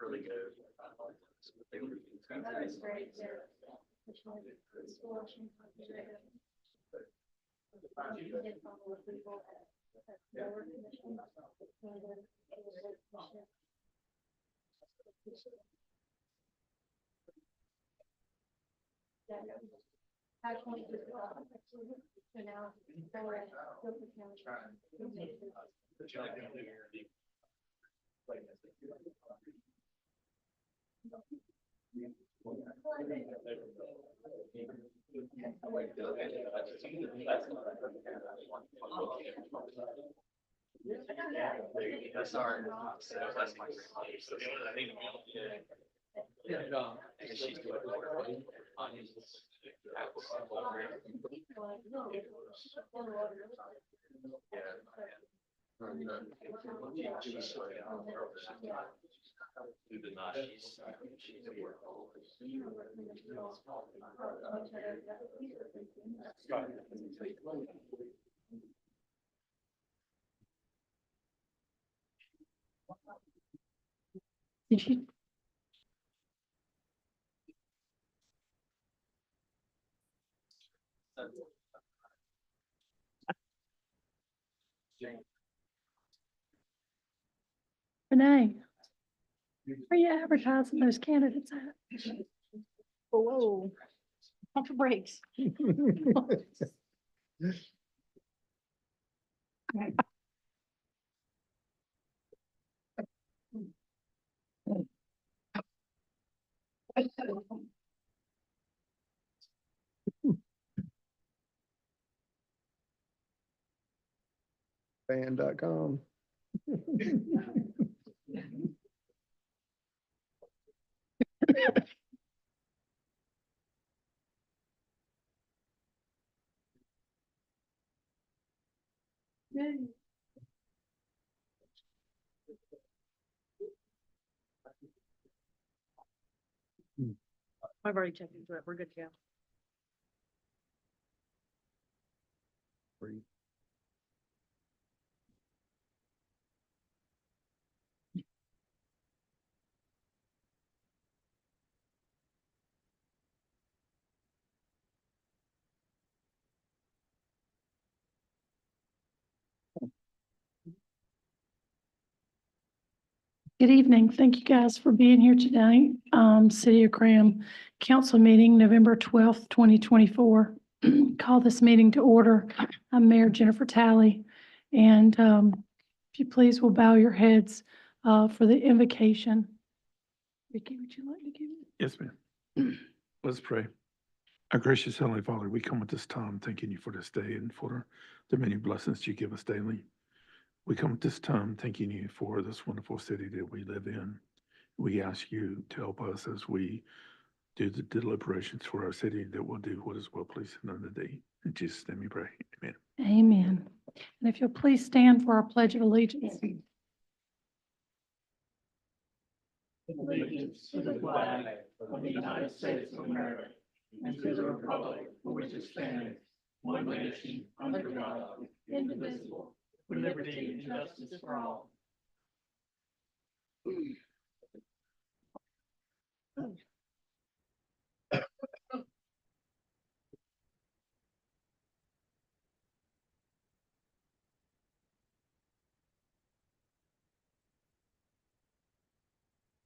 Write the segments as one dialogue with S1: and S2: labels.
S1: Really good. Sorry. That's my. She's doing on his.
S2: Did you? Renee, where are you advertising those candidates at? Whoa, pump the brakes.
S3: Fan.com.
S2: I've already checked into it. We're good to go.
S3: Free.
S2: Good evening. Thank you guys for being here tonight. City of Graham Council meeting, November 12th, 2024. Call this meeting to order. I'm Mayor Jennifer Talley. And if you please will bow your heads for the invocation. Ricky, would you like to give it?
S4: Yes, ma'am. Let's pray. Our gracious Heavenly Father, we come at this time thanking you for this day and for the many blessings you give us daily. We come at this time thanking you for this wonderful city that we live in. We ask you to help us as we do the deliberations for our city, that we'll do what is well pleasing unto thee. In Jesus' name we pray. Amen.
S2: Amen. And if you'll please stand for our Pledge of Allegiance.
S1: Allegiance to the flag of the United States of America and to the republic for which it stands, one nation, under God, indivisible, with liberty and justice for all.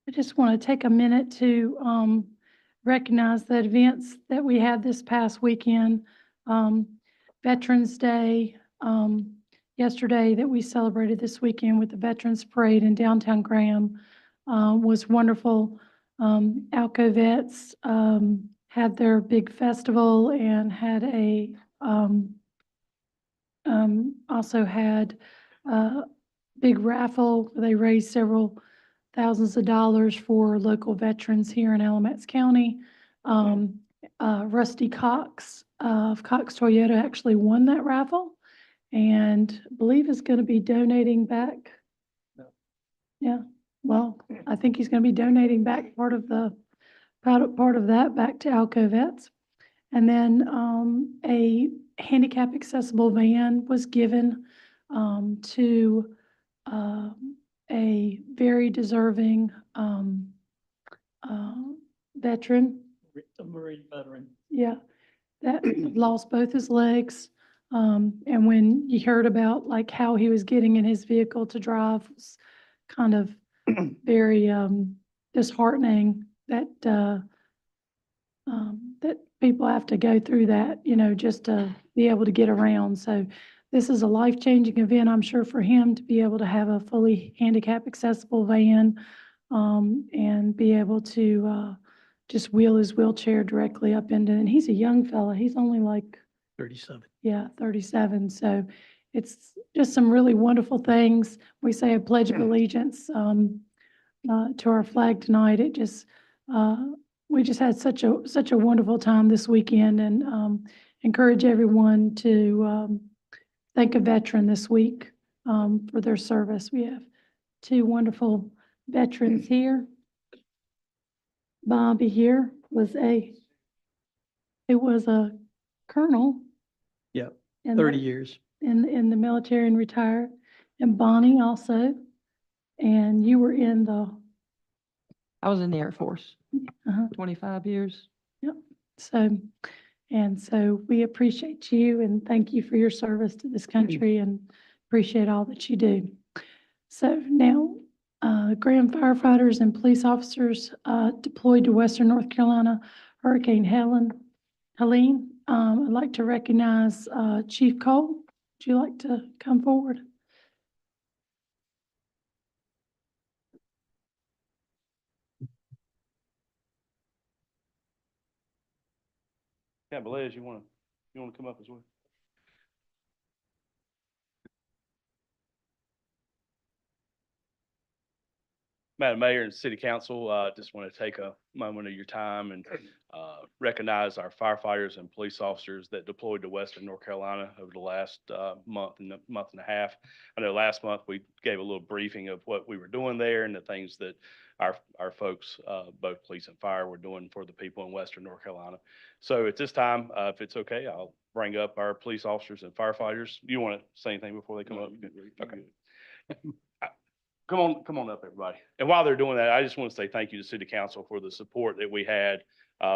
S2: I just want to take a minute to recognize the events that we had this past weekend. Veterans Day, yesterday that we celebrated this weekend with the Veterans Parade in downtown Graham was wonderful. Alco Vets had their big festival and had also had a big raffle. They raised several thousands of dollars for local veterans here in Alamance County. Rusty Cox of Cox Toyota actually won that raffle and I believe is going to be donating back.
S3: No.
S2: Yeah, well, I think he's going to be donating back part of that back to Alco Vets. And then a handicap accessible van was given to a very deserving veteran.
S1: A Marine veteran.
S2: Yeah, that lost both his legs. And when you heard about like how he was getting in his vehicle to drive, was kind of very disheartening that that people have to go through that, you know, just to be able to get around. So this is a life-changing event, I'm sure, for him to be able to have a fully handicap accessible van and be able to just wheel his wheelchair directly up into, and he's a young fella. He's only like
S1: 37.
S2: yeah, 37. So it's just some really wonderful things. We say a pledge of allegiance to our flag tonight. It just, we just had such a wonderful time this weekend, and encourage everyone to thank a veteran this week for their service. We have two wonderful veterans here. Bobby here was it was a colonel.
S1: Yep,
S2: in
S1: 30
S2: the-
S1: years.
S2: in the military and retired, and Bonnie also. And you were in the,
S3: I was in the Air Force,
S2: uh
S3: 25 years.
S2: so, and so we appreciate you and thank you for your service to this country and appreciate all that you do. So now, Graham firefighters and police officers deployed to Western North Carolina, Hurricane Helene. I'd like to recognize Chief Cole. Would you like to come forward?
S5: Yeah, Velez, you wanna come up as well? Madam Mayor and City Council, just want to take a moment of your time and recognize our firefighters and police officers that deployed to Western North Carolina over the last month and a half. I know last month we gave a little briefing of what we were doing there and the things that our folks, both police and fire, were doing for the people in Western North Carolina. So at this time, if it's okay, I'll bring up our police officers and firefighters. You want to say anything before they come up? Okay. Come on up, everybody. And while they're doing that, I just want to say thank you to City Council for the support that we had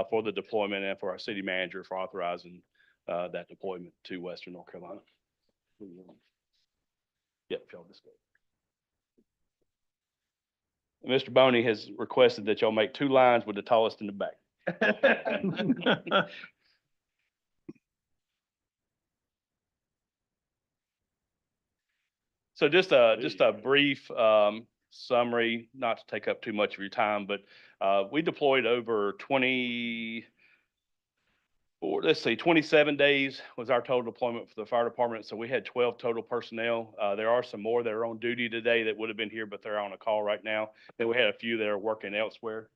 S5: for the deployment and for our city manager for authorizing that deployment to Western North Carolina. Yep, y'all just go. Mr. Boney has requested that y'all make 2 lines with the tallest in the back. So just a brief summary, not to take up too much of your time, but we deployed over 27 days was our total deployment for the fire department. So we had 12 total personnel. There are some more that are on duty today that would have been here, but they're on a call right now. Then we had a few that are working elsewhere.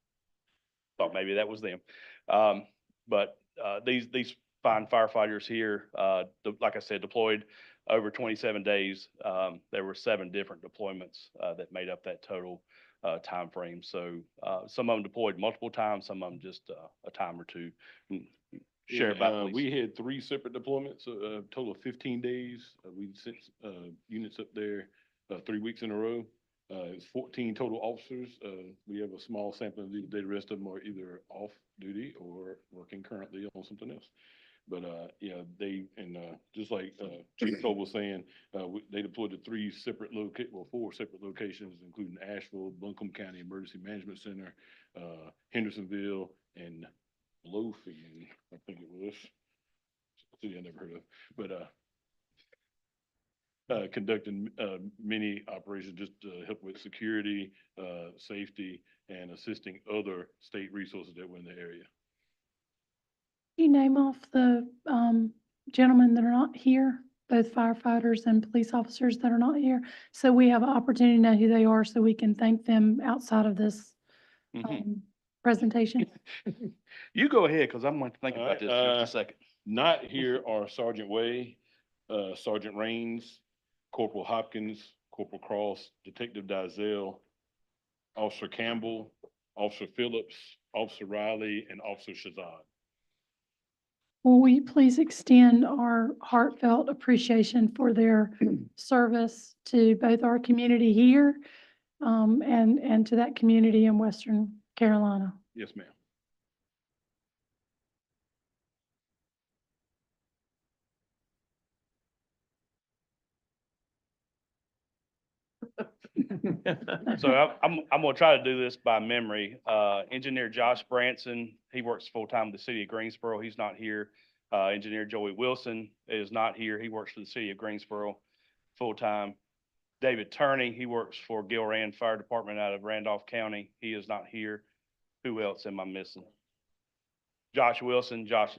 S5: Thought maybe that was them. But these fine firefighters here, like I said, deployed over 27 days. There were 7 different deployments that made up that total time frame. So some of them deployed multiple times, some of them just a time or two. Share about please.
S6: We had 3 separate deployments, a total of 15 days. We sent units up there 3 weeks in a row. It's 14 total officers. We have a small sampling of the rest of them are either off duty or working currently on something else. But yeah, they and just like Chief Cole was saying, they deployed to 4 separate locations, including Asheville, Buncombe County Emergency Management Center, Hendersonville, and Lothian, I think it was. City I never heard of, but conducting many operations just to help with security, safety, and assisting other state resources that were in the area.
S2: Can you name off the gentlemen that are not here, both firefighters and police officers that are not here? So we have an opportunity to know who they are so we can thank them outside of this presentation.
S5: You go ahead, because I'm going to think
S6: All
S5: about
S6: right,
S5: this in just a second.
S6: Not here are Sergeant Way, Sergeant Rains, Corporal Hopkins, Corporal Cross, Detective Dizelle, Officer Campbell, Officer Phillips, Officer Riley, and Officer Shazad.
S2: Will we please extend our heartfelt appreciation for their service to both our community here, and to that community in Western Carolina?
S6: Yes, ma'am.
S5: So I'm gonna try to do this by memory. Engineer Josh Branson, he works full-time with the city of Greensboro. He's not here. Engineer Joey Wilson is not here. He works for the city of Greensboro full-time. David Turney, he works for Gilran Fire Department out of Randolph County. He is not here. Who else am I missing? Josh Wilson. Josh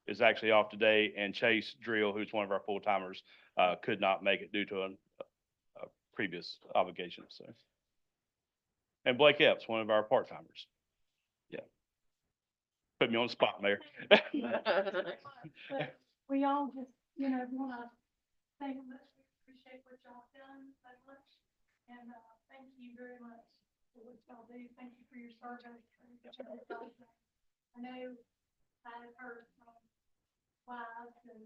S5: is actually off today, and Chase Drill, who's one of our full-timers, could not make it due to a previous obligation, so. And Blake Epps, one of our part-timers. Yeah. Put me on the spot, Mayor.
S2: But we all just, want to thank you much. We appreciate what y'all have done so much. And thank you very much for what y'all do. Thank you for your service. I know I've heard from wives and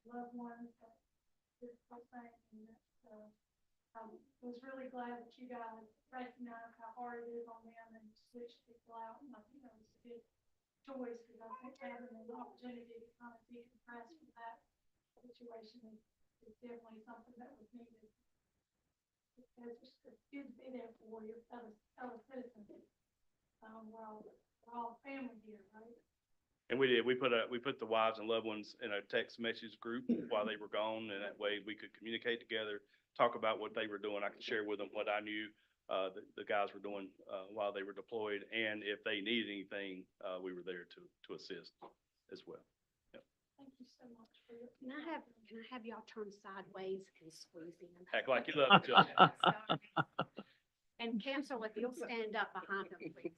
S2: loved ones that this whole thing, and I was really glad that you guys recognize how hard it is on them and switch people out. And I think that was a good choice, because I think having an opportunity to kind of decompress from that situation is definitely something that was needed. It's good to be there for your fellow citizens. We're all family here, right?
S5: And we did, we put the wives and loved ones in a text message group while they were gone, and that way we could communicate together, talk about what they were doing. I could share with them what I knew the guys were doing while they were deployed, and if they needed anything, we were there to assist as well. Yep.
S2: Thank you so much for your.
S7: Can I have y'all turn sideways and squeeze in?
S5: Act like you love each other.
S7: Sorry. And council, if you'll stand up behind them, please.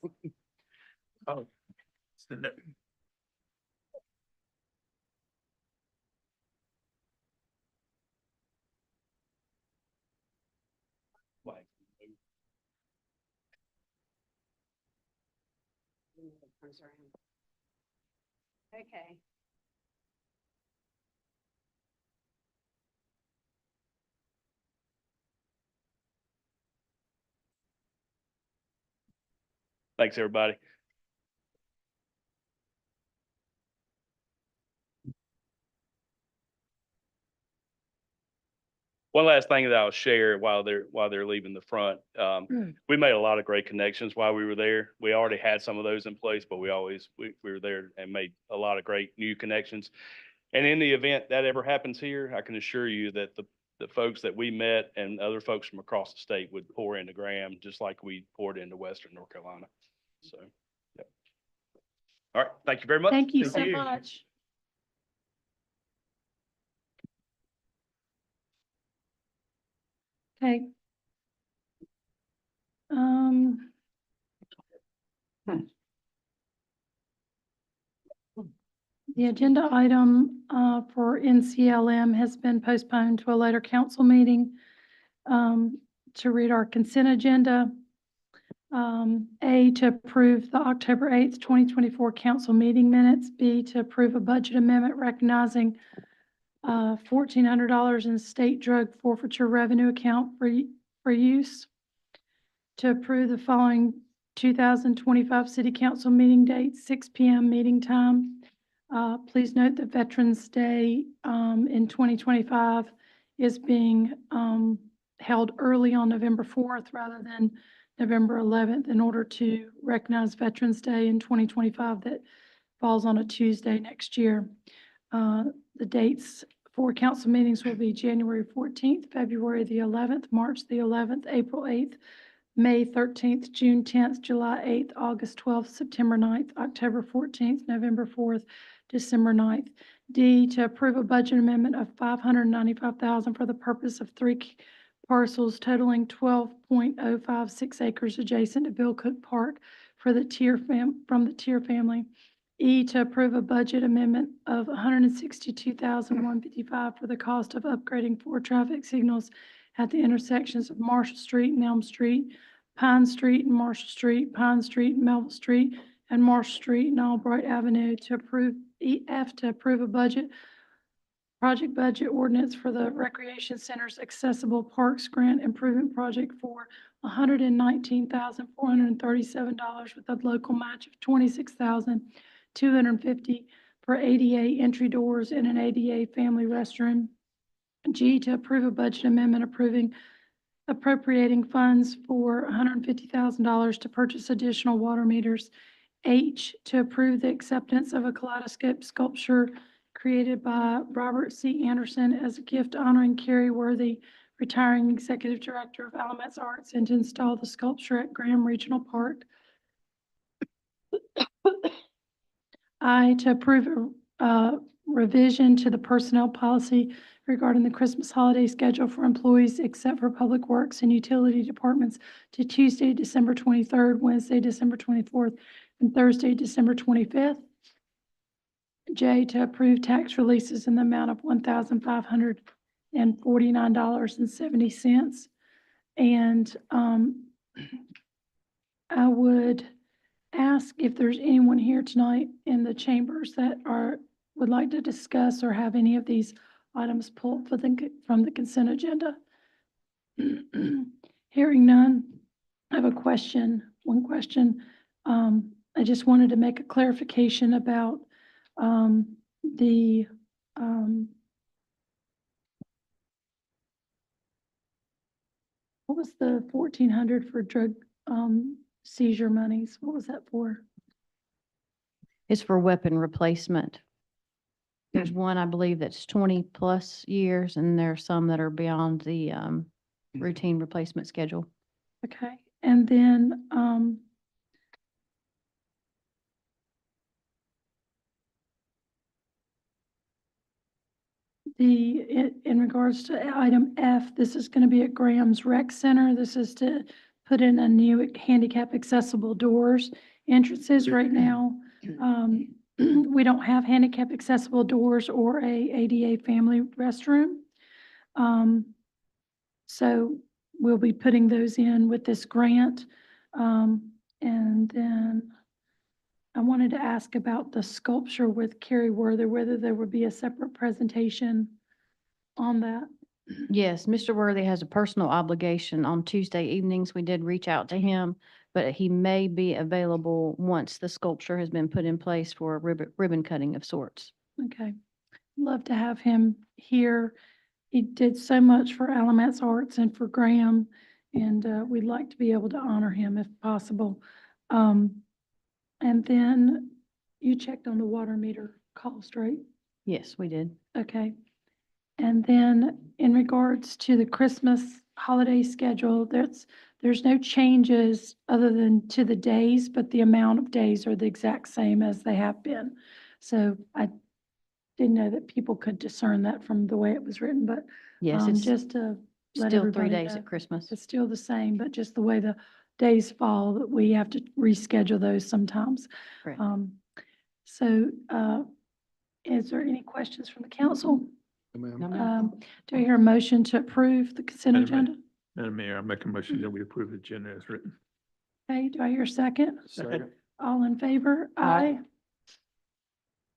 S4: Oh. Stand up.
S5: Like,
S7: Turns around. Okay.
S5: thanks, everybody. One last thing that I'll share while they're leaving the front. We made a lot of great connections while we were there. We already had some of those in place, but we were there and made a lot of great new connections. And in the event that ever happens here, I can assure you that the folks that we met and other folks from across the state would pour into Graham, just like we poured into Western North Carolina. So, yep. All right. Thank you very much.
S2: Thank you so much. Okay. The agenda item for NCLM has been postponed to a later council meeting. To read our consent agenda. A, to approve the October 8th, 2024 council meeting minutes. B, to approve a budget amendment recognizing $1,400 in state drug forfeiture revenue account for use. To approve the following 2025 city council meeting dates, 6 p.m. meeting time. Please note that Veterans Day in 2025 is being held early on November 4th rather than November 11th in order to recognize Veterans Day in 2025 that falls on a Tuesday next year. The dates for council meetings will be January 14th, February the 11th, March the 11th, April 8th, May 13th, June 10th, July 8th, August 12th, September 9th, October 14th, November 4th, December 9th. D, to approve a budget amendment of $595,000 for the purpose of 3 parcels totaling 12.056 acres adjacent to Bill Cook Park for the from the Tier family. E, to approve a budget amendment of $162,155 for the cost of upgrading 4 traffic signals at the intersections of Marshall Street and Elm Street, Pine Street and Marshall Street, Pine Street and Melville Street, and Marshall Street and Albright Avenue. To approve F to approve a project budget ordinance for the Recreation Center's Accessible Parks Grant Improvement Project for $119,437 with a local match of $26,250 for ADA entry doors and an ADA family restroom. G, to approve a budget amendment appropriating funds for $150,000 to purchase additional water meters. H, to approve the acceptance of a kaleidoscope sculpture created by Robert C. Anderson as a gift honoring Carrie Worthy, retiring Executive Director of Alamance Arts, and to install the sculpture at Graham Regional Park. I, to approve a revision to the personnel policy regarding the Christmas holiday schedule for employees except for Public Works and Utility Departments to Tuesday, December 23rd, Wednesday, December 24th, and Thursday, December 25th. J, to approve tax releases in the amount of $1,549.70. And I would ask if there's anyone here tonight in the chambers that would like to discuss or have any of these items pulled from the consent agenda. Hearing none, I have a question, one question. I just wanted to make a clarification about what was the 1,400 for drug seizure monies? What was that for?
S8: It's for weapon replacement. There's one, I believe, that's 20+ years, and there are some that are beyond the routine replacement schedule.
S2: Okay, and then in regards to item F, this is going to be at Graham's Rec Center. This is to put in a new handicap accessible doors entrances right now. We don't have handicap accessible doors or a ADA family restroom. So we'll be putting those in with this grant. And then I wanted to ask about the sculpture with Carrie Worthy, whether there would be a separate presentation on that.
S8: Yes, Mr. Worthy has a personal obligation on Tuesday evenings. We did reach out to him, but he may be available once the sculpture has been put in place for a ribbon cutting of sorts.
S2: Okay. Love to have him here. He did so much for Alamance Arts and for Graham, and we'd like to be able to honor him if possible. And then you checked on the water meter cost, right?
S8: Yes, we did.
S2: Okay. And then in regards to the Christmas holiday schedule, there's no changes other than to the days, but the amount of days are the exact same as they have been. So I didn't know that people could discern that from the way it was written, but
S8: Yes, it's
S2: just to let
S8: still 3
S2: everybody
S8: days
S2: know.
S8: at Christmas.
S2: It's still the same, but just the way the days fall, that we have to reschedule those sometimes.
S8: Correct.
S2: So is there any questions from the council?
S8: No, ma'am.
S2: Do I hear a motion to approve the consent
S4: Madam Mayor.
S2: agenda?
S4: Madam Mayor, I make a motion that we approve the agenda as written.
S2: Okay, do I hear a second?
S4: Second.
S2: All in favor?
S3: Aye.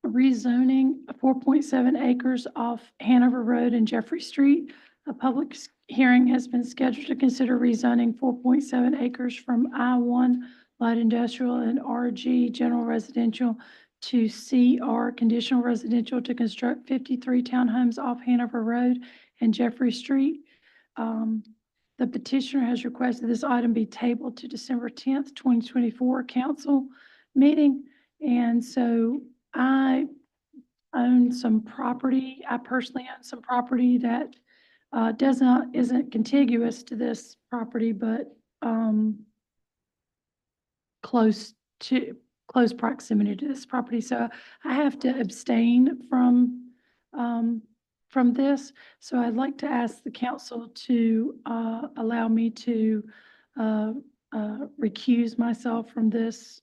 S2: Rezoning 4.7 acres off Hanover Road and Jeffrey Street. A public hearing has been scheduled to consider rezoning 4.7 acres from I-1 light industrial and RG general residential to CR conditional residential to construct 53 townhomes off Hanover Road and Jeffrey Street. The petitioner has requested this item be tabled to December 10th, 2024 council meeting. And so I own some property. I personally own some property that isn't contiguous to this property, but close proximity to this property. So I have to abstain from this. So I'd like to ask the council to allow me to recuse myself from this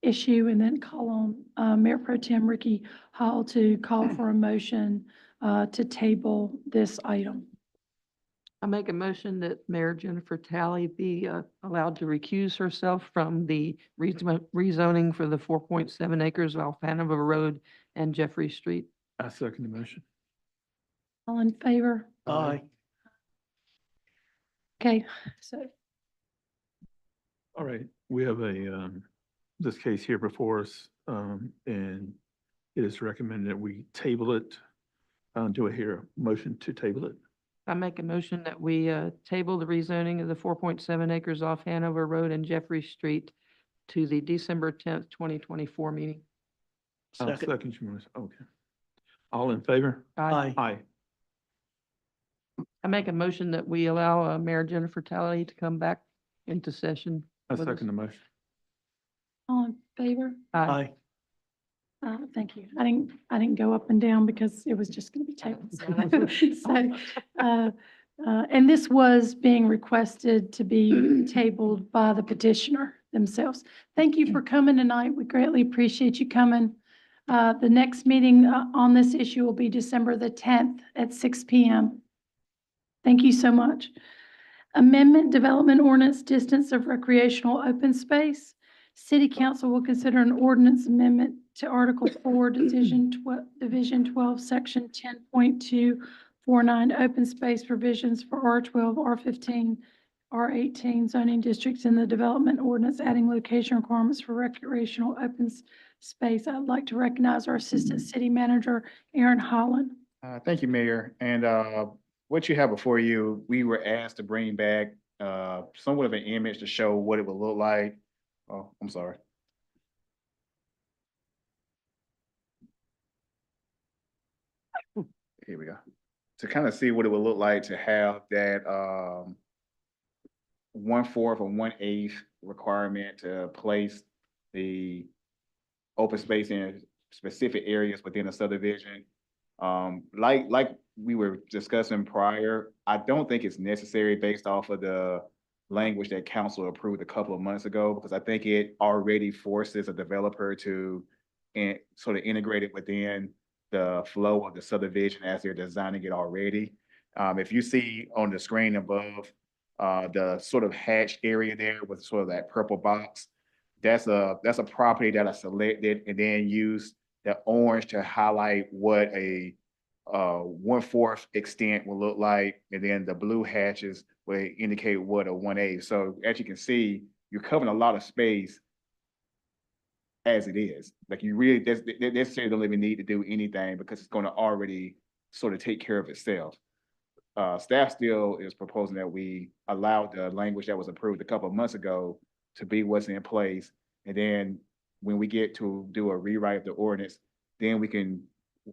S2: issue, and then call on Mayor Pro Tem Ricky Hall to call for a motion to table this item.
S3: I make a motion that Mayor Jennifer Talley be allowed to recuse herself from the rezoning for the 4.7 acres off Hanover Road and Jeffrey Street.
S4: I second the motion.
S2: All in favor?
S1: Aye.
S2: Okay, so
S4: All right, we have this case here before us, and it is recommended that we table it. Do I hear a motion to table it?
S3: I make a motion that we table the rezoning of the 4.7 acres off Hanover Road and Jeffrey Street to the December 10th, 2024 meeting.
S4: I'll
S1: Second.
S4: second your motion. Okay. All in favor?
S1: Aye.
S4: Aye.
S3: I make a motion that we allow Mayor Jennifer Talley to come back into session.
S4: I
S3: with us.
S4: second the motion.
S2: all in favor?
S1: Aye.
S2: Thank you. I didn't go up and down because it was just going to be tabled. So, and this was being requested to be tabled by the petitioner themselves. Thank you for coming tonight. We greatly appreciate you coming. The next meeting on this issue will be December the 10th at 6 p.m. Thank you so much. Amendment Development Ordinance Distance of Recreational Open Space. City Council will consider an ordinance amendment to Article 4, Division 12, Section 10.249, Open Space Provisions for R12, R15, R18 zoning districts in the Development Ordinance, adding location requirements for recreational open space. I'd like to recognize our Assistant City Manager, Aaron Holland.
S9: Thank you, Mayor. And what you have before you, we were asked to bring back somewhat of an image to show what it would look like. Oh, I'm sorry. Here we go. To kind of see what it would look like to have that 1/4 or 1/8 requirement to place the open space in specific areas within a subdivision. Like we were discussing prior, I don't think it's necessary based off of the language that council approved a couple of months ago, because I think it already forces a developer to sort of integrate it within the flow of the subdivision as they're designing it already. If you see on the screen above, the sort of hatched area there with sort of that purple box, that's a property that I selected and then used the orange to highlight what a 1/4 extent will look like, and then the blue hatches will indicate what a 1/8. So as you can see, you're covering a lot of space as it is. Like you really necessarily don't even need to do anything because it's going to already sort of take care of itself. Staff still is proposing that we allow the language that was approved a couple of months ago to be what's in place. And then when we get to do a rewrite of the ordinance, then we can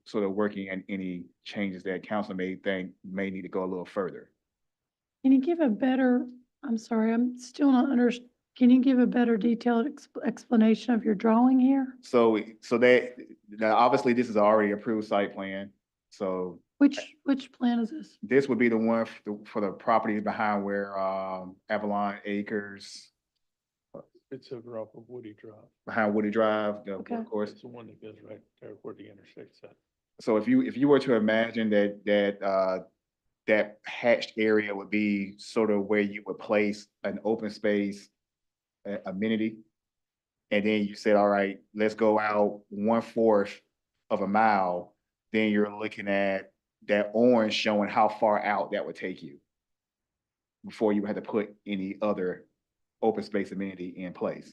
S9: sort of working on any changes that council may think may need to go a little further.
S2: Can you give a better, I'm sorry, I'm still not can you give a better detailed explanation of your drawing here?
S9: So that obviously this is already approved site plan. So
S2: Which plan is this?
S9: this would be the one for the property behind where Avalon Acres,
S4: It's over off of Woody Drive.
S9: behind Woody Drive,
S2: Okay.
S9: of course.
S4: It's the one that goes right there where the intersects at.
S9: So if you were to imagine that hatched area would be sort of where you would place an open space amenity. And then you said, all right, let's go out 1/4 of a mile. Then you're looking at that orange showing how far out that would take you before you had to put any other open space amenity in place.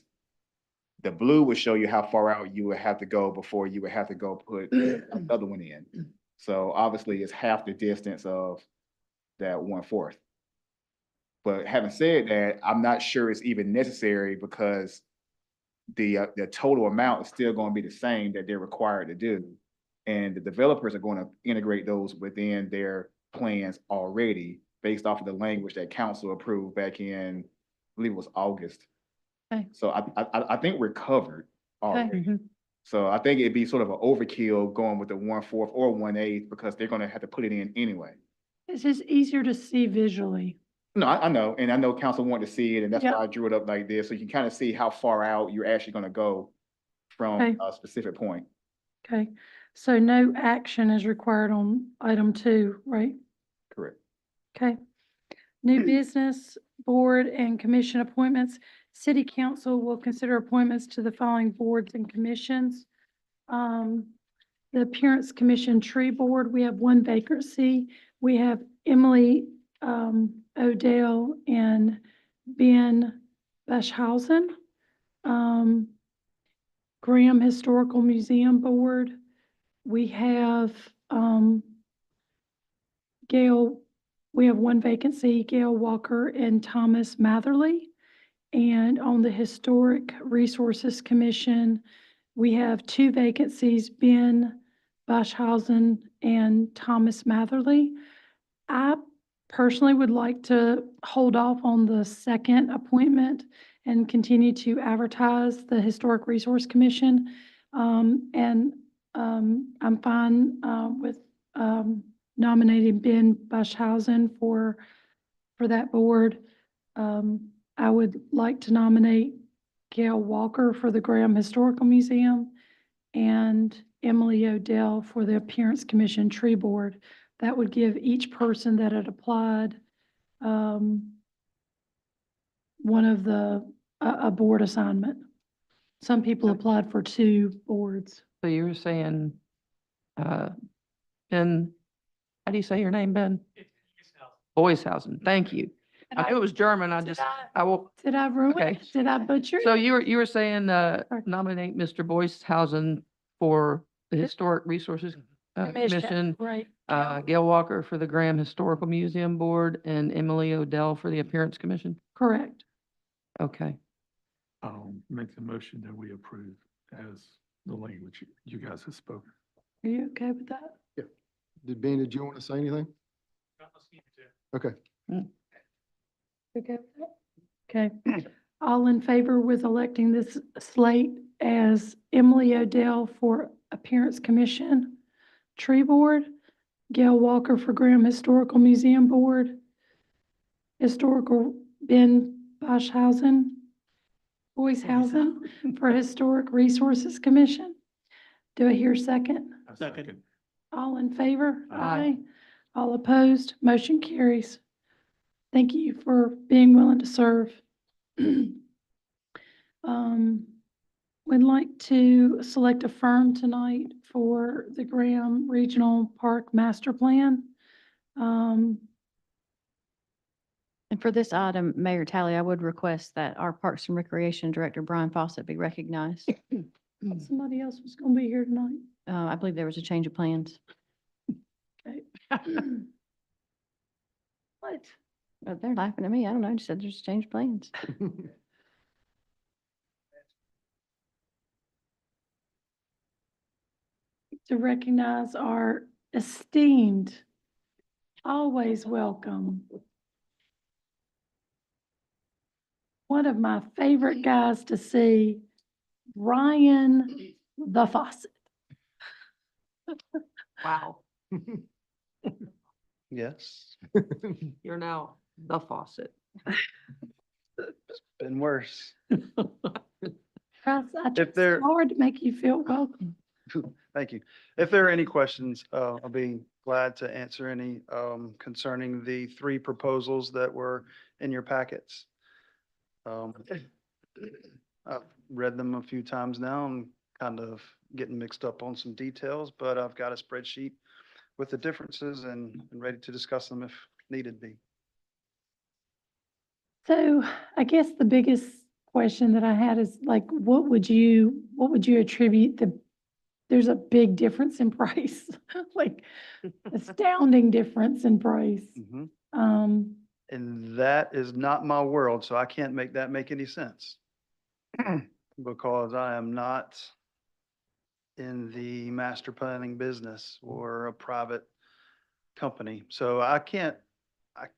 S9: The blue would show you how far out you would have to go before you would have to go put another one in. So obviously it's half the distance of that 1/4. But having said that, I'm not sure it's even necessary because the total amount is still going to be the same that they're required to do. And the developers are going to integrate those within their plans already based off of the language that council approved back in, I believe it was August.
S2: Okay.
S9: So I think we're covered already.
S3: Mhm.
S9: So I think it'd be sort of an overkill going with the 1/4 or 1/8 because they're going to have to put it in anyway.
S2: It's just easier to see visually.
S9: No, I know, and I know council wanted to see it, and that's
S2: Yeah.
S9: why I drew it up like this, so you can kind of see how far out you're actually gonna go from
S2: Okay.
S9: a specific point.
S2: Okay, so no action is required on item 2, right?
S9: Correct.
S2: Okay. New business, board and commission appointments. City council will consider appointments to the following boards and commissions. The Appearance Commission Tree Board, we have one vacancy. We have Emily Odell and Ben Beschhausen. Graham Historical Museum Board, we have Gail, we have one vacancy, Gail Walker and Thomas Matherly. And on the Historic Resources Commission, we have two vacancies, Ben Beschhausen and Thomas Matherly. I personally would like to hold off on the second appointment and continue to advertise the Historic Resource Commission. I'm fine with nominating Ben Beschhausen for that board. I would like to nominate Gail Walker for the Graham Historical Museum and Emily Odell for the Appearance Commission Tree Board. That would give each person that had applied one of a board assignment. Some people applied for 2 boards.
S3: So you were saying, Ben, how do you say your name, Ben? Boyshausen, thank you. I knew it was German, I will,
S2: Did I ruin
S3: Okay.
S2: it? Did I butcher it?
S3: so you were saying, nominate Mr. Boyshausen for the Historic Resources Commission,
S2: Right.
S3: Gail Walker for the Graham Historical Museum Board, and Emily Odell for the Appearance Commission?
S2: Correct.
S3: Okay.
S4: I'll make the motion that we approve as the language you guys have spoken.
S2: Are you okay with that?
S10: Did you want to say anything? Okay.
S2: Okay. with that? Okay. All in favor with electing this slate as Emily Odell for Appearance Commission, Tree Board, Gail Walker for Graham Historical Museum Board, Historical Ben Boyshausen for Historic Resources Commission. Do I hear a second?
S4: A
S1: Second.
S2: All in favor?
S3: Aye.
S2: All opposed? Motion carries. Thank you for being willing to serve. We'd like to select a firm tonight for the Graham Regional Park Master Plan.
S8: And for this item, Mayor Talley, I would request that our Parks and Recreation Director, Brian Fawcett, be recognized.
S2: Somebody else was going to be here tonight.
S8: I believe there was a change of plans.
S2: Okay. What?
S8: They're laughing at me. I don't know. I just said there's a change of plans.
S2: To recognize our esteemed, always welcome, one of my favorite guys to see, Ryan the Faucet.
S3: Wow.
S11: Yes,
S3: You're now the Fawcett.
S11: been worse.
S2: I try
S11: there-
S2: so hard to make you feel welcome.
S11: Thank you. If there are any questions, I'll be glad to answer any concerning the 3 proposals that were in your packets. I've read them a few times now. I'm kind of getting mixed up on some details, but I've got a spreadsheet with the differences and ready to discuss them if needed be.
S2: So I guess the biggest question that I had is like, what would you attribute there's a big difference in price, like astounding difference in price.
S11: Mhm.
S2: Um,
S11: And that is not my world, so I can't make that make any sense. Because I am not in the master planning business or a private company. So I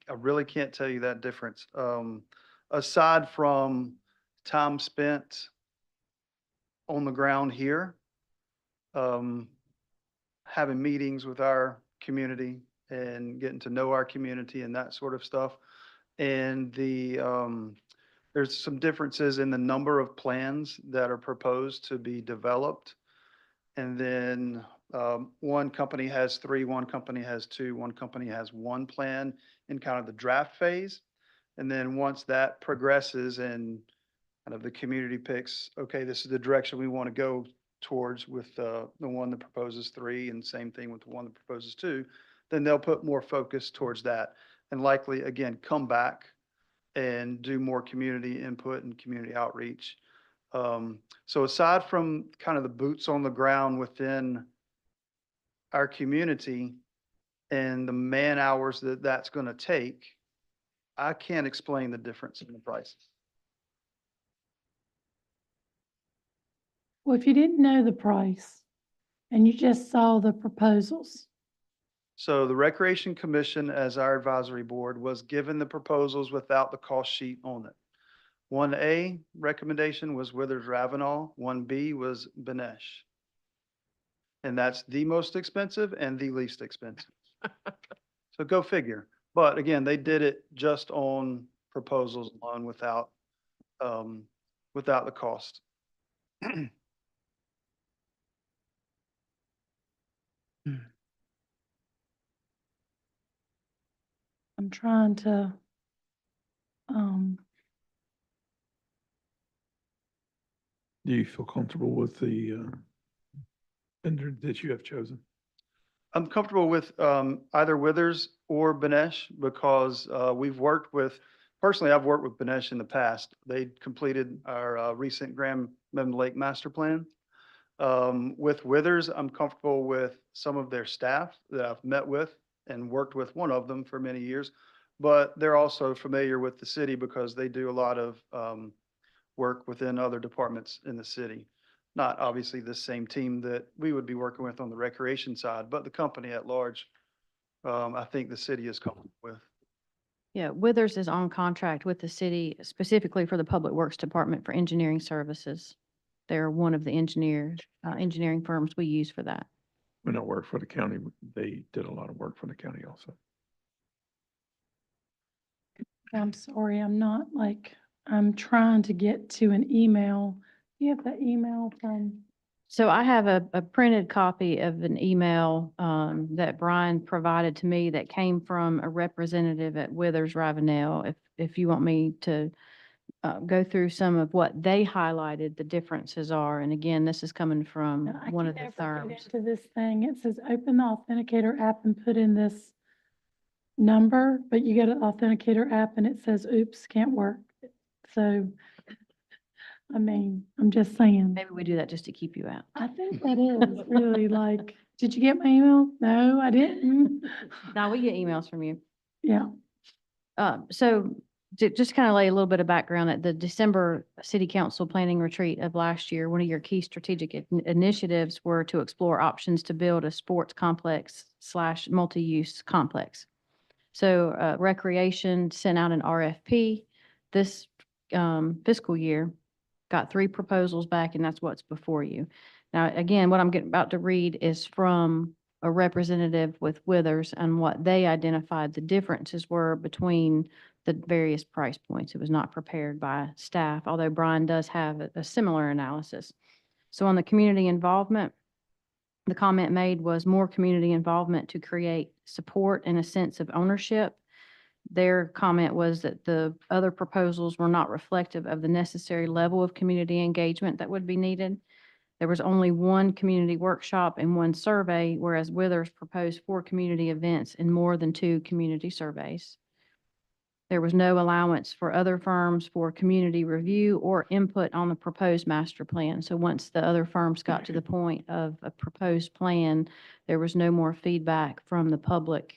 S11: really can't tell you that difference. Aside from time spent on the ground here, having meetings with our community and getting to know our community and that sort of stuff. And there's some differences in the number of plans that are proposed to be developed. And then One company has 3, one company has 2, one company has 1 plan in kind of the draft phase. And then once that progresses and kind of the community picks, okay, this is the direction we want to go towards with the one that proposes 3 and same thing with the one that proposes 2, then they'll put more focus towards that and likely, again, come back and do more community input and community outreach. So aside from kind of the boots on the ground within our community and the man hours that that's going to take, I can't explain the difference in the prices.
S2: Well, if you didn't know the price and you just saw the proposals,
S11: So the Recreation Commission, as our advisory board, was given the proposals without the cost sheet on it. 1A recommendation was Withers Ravenel, 1B was Benesh. And that's the most expensive and the least expensive. So go figure. But again, they did it just on proposals alone without the cost.
S2: I'm trying to,
S4: Do you feel comfortable with the vendor that you have chosen?
S11: I'm comfortable with either Withers or Benesh because we've worked with, personally, I've worked with Benesh in the past. They completed our recent Grand Meadow Lake Master Plan. With Withers, I'm comfortable with some of their staff that I've met with and worked with one of them for many years. But they're also familiar with the city because they do a lot of work within other departments in the city. Not obviously the same team that we would be working with on the recreation side, but the company at large, I think the city is comfortable with.
S8: Yeah, Withers is on contract with the city specifically for the Public Works Department for engineering services. They're one of the engineering firms we use for that.
S4: When I worked for the county, they did a lot of work for the county also.
S2: I'm sorry, I'm not like, I'm trying to get to an email. Do you have the email from?
S8: So I have a printed copy of an email that Brian provided to me that came from a representative at Withers Ravenel. If you want me to go through some of what they highlighted, the differences are. And again, this is coming from
S2: No, I
S8: one
S2: can
S8: of the
S2: never get
S8: firms.
S2: into this thing. It says, open the Authenticator app and put in this number, but you get an Authenticator app and it says, oops, can't work. So, I mean, I'm just saying.
S8: Maybe we do that just to keep you out.
S2: I think that is really like, did you get my email? No, I didn't.
S8: No, we get emails from you.
S2: Yeah.
S8: So just kind of lay a little bit of background at the December City Council Planning Retreat of last year. One of your key strategic initiatives were to explore options to build a sports complex / multi-use complex. So Recreation sent out an RFP this fiscal year, got 3 proposals back, and that's what's before you. Now, again, what I'm about to read is from a representative with Withers and what they identified the differences were between the various price points. It was not prepared by staff, although Brian does have a similar analysis. So on the community involvement, the comment made was more community involvement to create support and a sense of ownership. Their comment was that the other proposals were not reflective of the necessary level of community engagement that would be needed. There was only 1 community workshop and 1 survey, whereas Withers proposed 4 community events and more than 2 community surveys. There was no allowance for other firms for community review or input on the proposed master plan. So once the other firms got to the point of a proposed plan, there was no more feedback from the public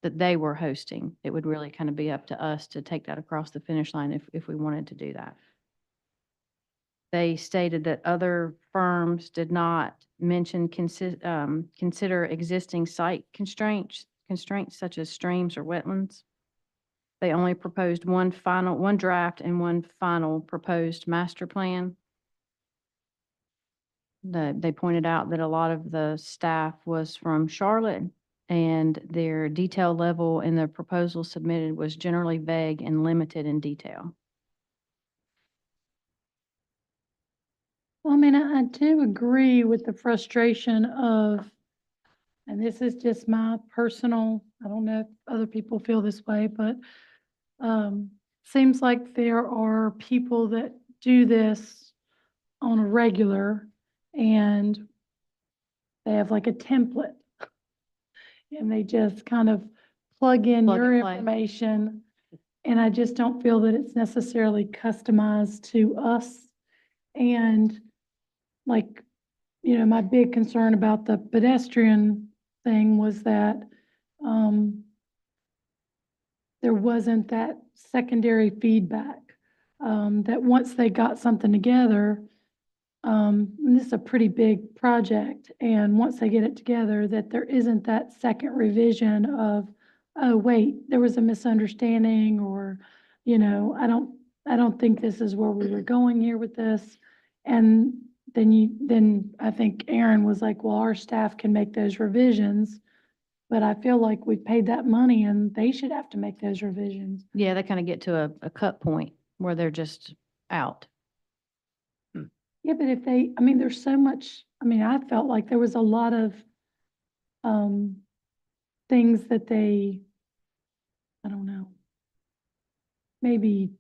S8: that they were hosting. It would really kind of be up to us to take that across the finish line if we wanted to do that. They stated that other firms did not mention consider existing site constraints such as streams or wetlands. They only proposed one draft and 1 final proposed master plan. They pointed out that a lot of the staff was from Charlotte, and their detail level in the proposal submitted was generally vague and limited in detail.
S2: Well, I mean, I do agree with the frustration of, and this is just my personal, I don't know if other people feel this way, but seems like there are people that do this on a regular and they have like a template. And they just kind of plug in
S8: Plug and
S2: your
S8: play.
S2: information. And I just don't feel that it's necessarily customized to us. And like, you know, my big concern about the pedestrian thing was that there wasn't that secondary feedback. That once they got something together, and this is a pretty big project, and once they get it together, that there isn't that second revision of, oh, wait, there was a misunderstanding, or, you know, I don't think this is where we were going here with this. And then I think Aaron was like, well, our staff can make those revisions, but I feel like we paid that money and they should have to make those revisions.
S8: Yeah, they kind of get to a cut point where they're just out.
S2: Yeah, but if they, I mean, there's so much, I mean, I felt like there was a lot of things that they, I don't know, maybe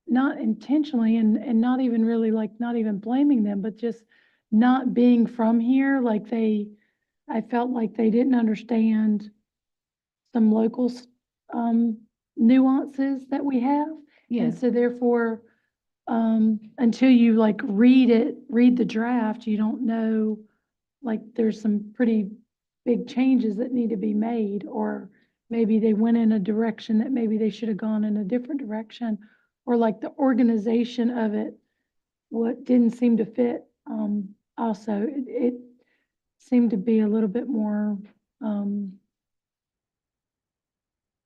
S2: not intentionally and not even really like, not even blaming them, but just not being from here, like I felt like they didn't understand some local nuances that we have.
S8: Yeah.
S2: And so therefore, until you like read the draft, you don't know, like there's some pretty big changes that need to be made, or maybe they went in a direction that maybe they should have gone in a different direction, or like the organization of it, what didn't seem to fit. Also, it seemed to be a little bit more,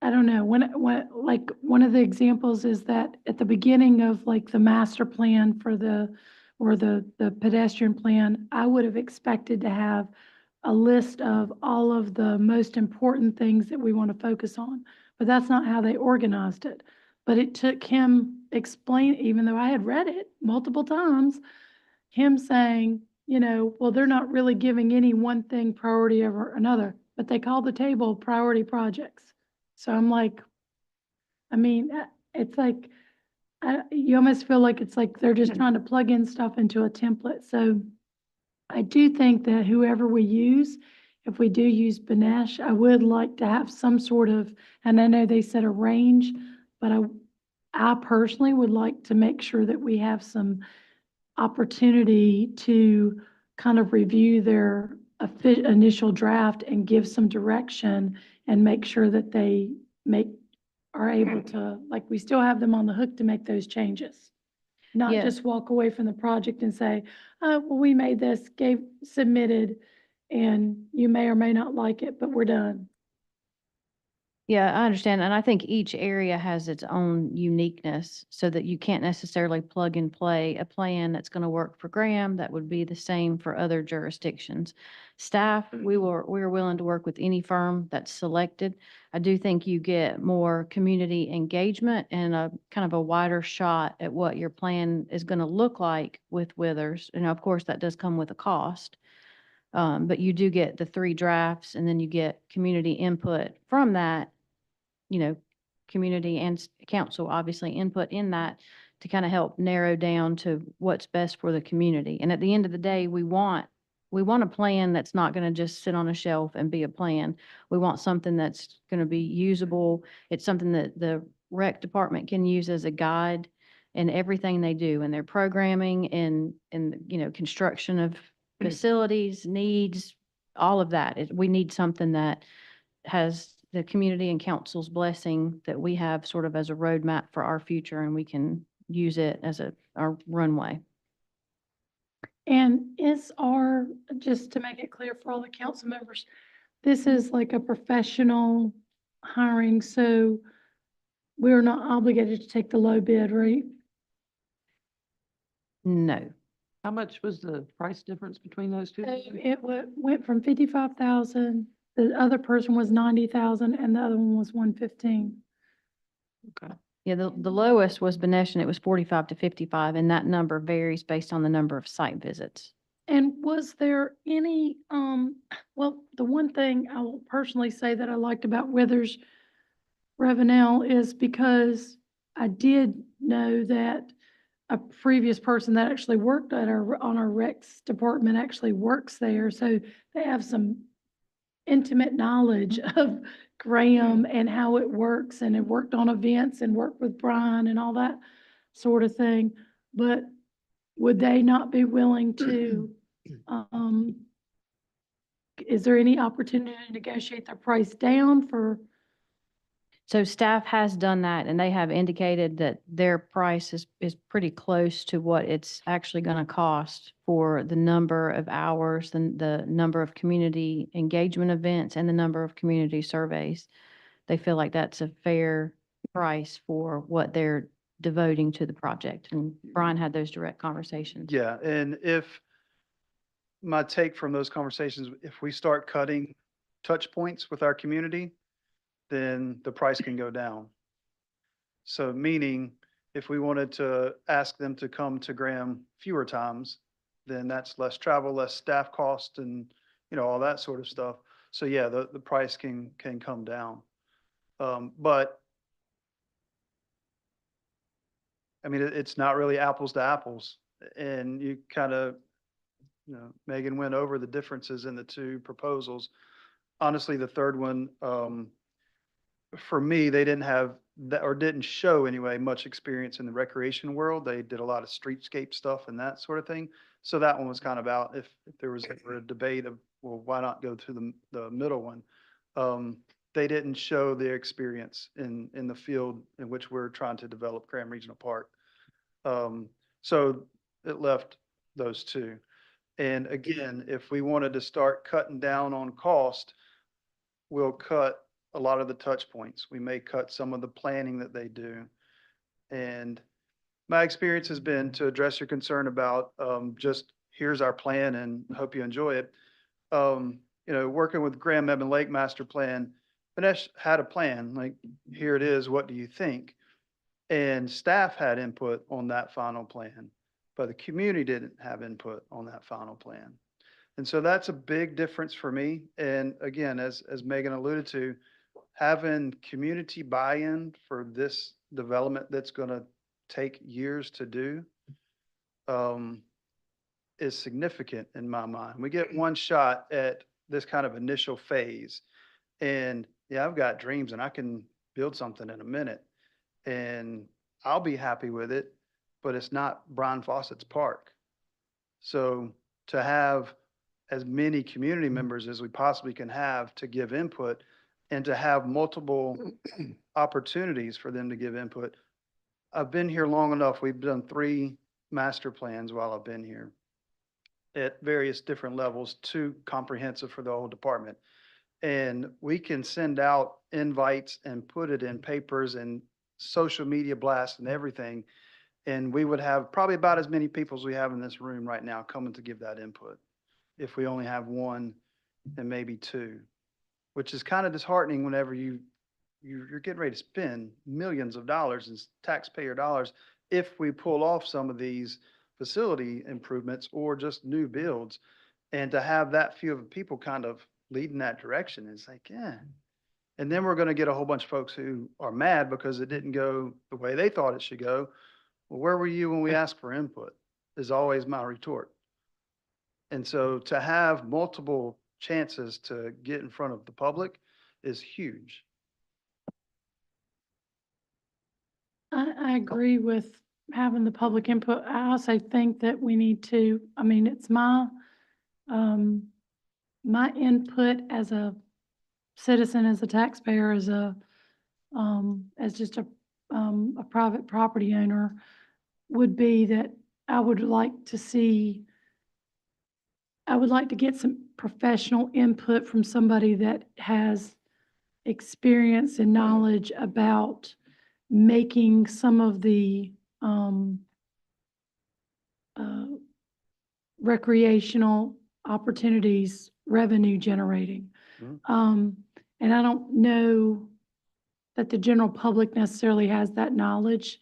S2: I don't know, when, like, one of the examples is that at the beginning of like the master plan for the pedestrian plan, I would have expected to have a list of all of the most important things that we want to focus on, but that's not how they organized it. But it took him explain, even though I had read it multiple times, him saying, you know, well, they're not really giving any one thing priority over another, but they call the table priority projects. So I'm like, I mean, it's like, you almost feel like it's like they're just trying to plug in stuff into a template. So I do think that whoever we use, if we do use Benesh, I would like to have some sort of, and I know they set a range, but I personally would like to make sure that we have some opportunity to kind of review their initial draft and give some direction and make sure that they are able to, like, we still have them on the hook to make those changes. Not
S8: Yeah.
S2: just walk away from the project and say, oh, well, we made this, submitted, and you may or may not like it, but we're done.
S8: Yeah, I understand. And I think each area has its own uniqueness so that you can't necessarily plug and play a plan that's going to work for Graham that would be the same for other jurisdictions. Staff, we're willing to work with any firm that's selected. I do think you get more community engagement and a kind of a wider shot at what your plan is going to look like with Withers. And of course, that does come with a cost. But you do get the 3 drafts and then you get community input from that, you know, community and council obviously input in that to kind of help narrow down to what's best for the community. And at the end of the day, we want a plan that's not going to just sit on a shelf and be a plan. We want something that's going to be usable. It's something that the rec department can use as a guide in everything they do in their programming and you know, construction of facilities, needs, all of that. We need something that has the community and council's blessing that we have sort of as a roadmap for our future, and we can use it as our runway.
S2: And just to make it clear for all the council members, this is like a professional hiring, so we're not obligated to take the low bid, right?
S8: No.
S3: How much was the price difference between those two?
S2: So it went from 55,000, the other person was 90,000, and the other one was 115.
S3: Okay.
S8: Yeah, the lowest was Benesh, and it was 45 to 55, and that number varies based on the number of site visits.
S2: And was there any, well, the one thing I will personally say that I liked about Withers Ravenel is because I did know that a previous person that actually worked at on our Recs department actually works there. So they have some intimate knowledge of Graham and how it works, and have worked on events and worked with Brian and all that sort of thing. But would they not be willing to, is there any opportunity to negotiate their price down for?
S8: So staff has done that, and they have indicated that their price is pretty close to what it's actually going to cost for the number of hours, the number of community engagement events, and the number of community surveys. They feel like that's a fair price for what they're devoting to the project. And Brian had those direct conversations.
S11: Yeah, and if my take from those conversations, if we start cutting touch points with our community, then the price can go down. So meaning, if we wanted to ask them to come to Graham fewer times, then that's less travel, less staff cost, and, you know, all that sort of stuff. So yeah, the price can come down. But I mean, it's not really apples to apples. And you kind of, you know, Megan went over the differences in the two proposals. Honestly, the third one, for me, they didn't have that, or didn't show anyway, much experience in the recreation world. They did a lot of streetscape stuff and that sort of thing. So that one was kind of out. If there was ever a debate of, well, why not go to the middle one? They didn't show the experience in the field in which we're trying to develop Graham Regional Park. So it left those two. And again, if we wanted to start cutting down on cost, we'll cut a lot of the touch points. We may cut some of the planning that they do. And my experience has been, to address your concern about just here's our plan and hope you enjoy it. You know, working with Graham Eben Lake Master Plan, Benesh had a plan, like, here it is, what do you think? And staff had input on that final plan, but the community didn't have input on that final plan. And so that's a big difference for me. And again, as Megan alluded to, having community buy-in for this development that's going to take years to do is significant in my mind. We get one shot at this kind of initial phase. And yeah, I've got dreams and I can build something in a minute and I'll be happy with it, but it's not Brian Fawcett's park. So to have as many community members as we possibly can have to give input, and to have multiple opportunities for them to give input. I've been here long enough. We've done 3 master plans while I've been here at various different levels, 2 comprehensive for the whole department. And we can send out invites and put it in papers and social media blasts and everything. And we would have probably about as many people as we have in this room right now coming to give that input, if we only have 1 and maybe 2. Which is kind of disheartening whenever you're getting ready to spend millions of dollars in taxpayer dollars if we pull off some of these facility improvements or just new builds. And to have that few of people kind of leading that direction is like, yeah. And then we're going to get a whole bunch of folks who are mad because it didn't go the way they thought it should go. Well, where were you when we asked for input is always my retort. And so to have multiple chances to get in front of the public is huge.
S2: I agree with having the public input. I also think that we need to, I mean, it's my input as a citizen, as a taxpayer, as just a private property owner, would be that I would like to get some professional input from somebody that has experience and knowledge about making some of the recreational opportunities revenue generating.
S11: Mhm.
S2: And I don't know that the general public necessarily has that knowledge.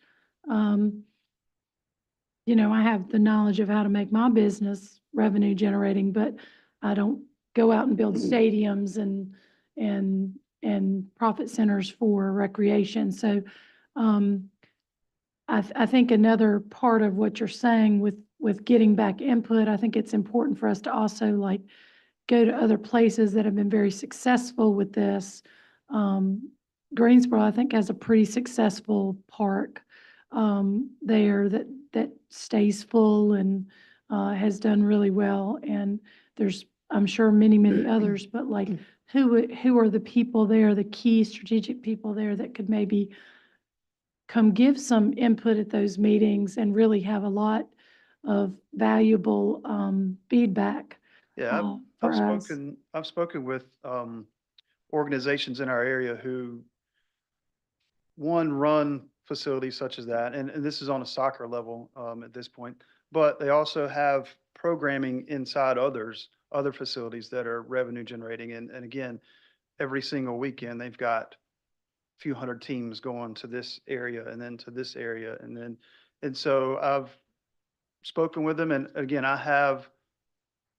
S2: You know, I have the knowledge of how to make my business revenue generating, but I don't go out and build stadiums and profit centers for recreation. So, I think another part of what you're saying with getting back input, I think it's important for us to also like go to other places that have been very successful with this. Greensboro, I think, has a pretty successful park there that stays full and has done really well. And there's, I'm sure, many others, but like who are the people there, the key strategic people there that could maybe come give some input at those meetings and really have a lot of valuable feedback
S11: Yeah,
S2: for us.
S11: I've spoken with, organizations in our area who, one, run facilities such as that, and this is on a soccer level, at this point, but they also have programming inside other facilities that are revenue generating. And again, every single weekend, they've got a few hundred teams going to this area and then to this area. And so I've spoken with them, and again, I have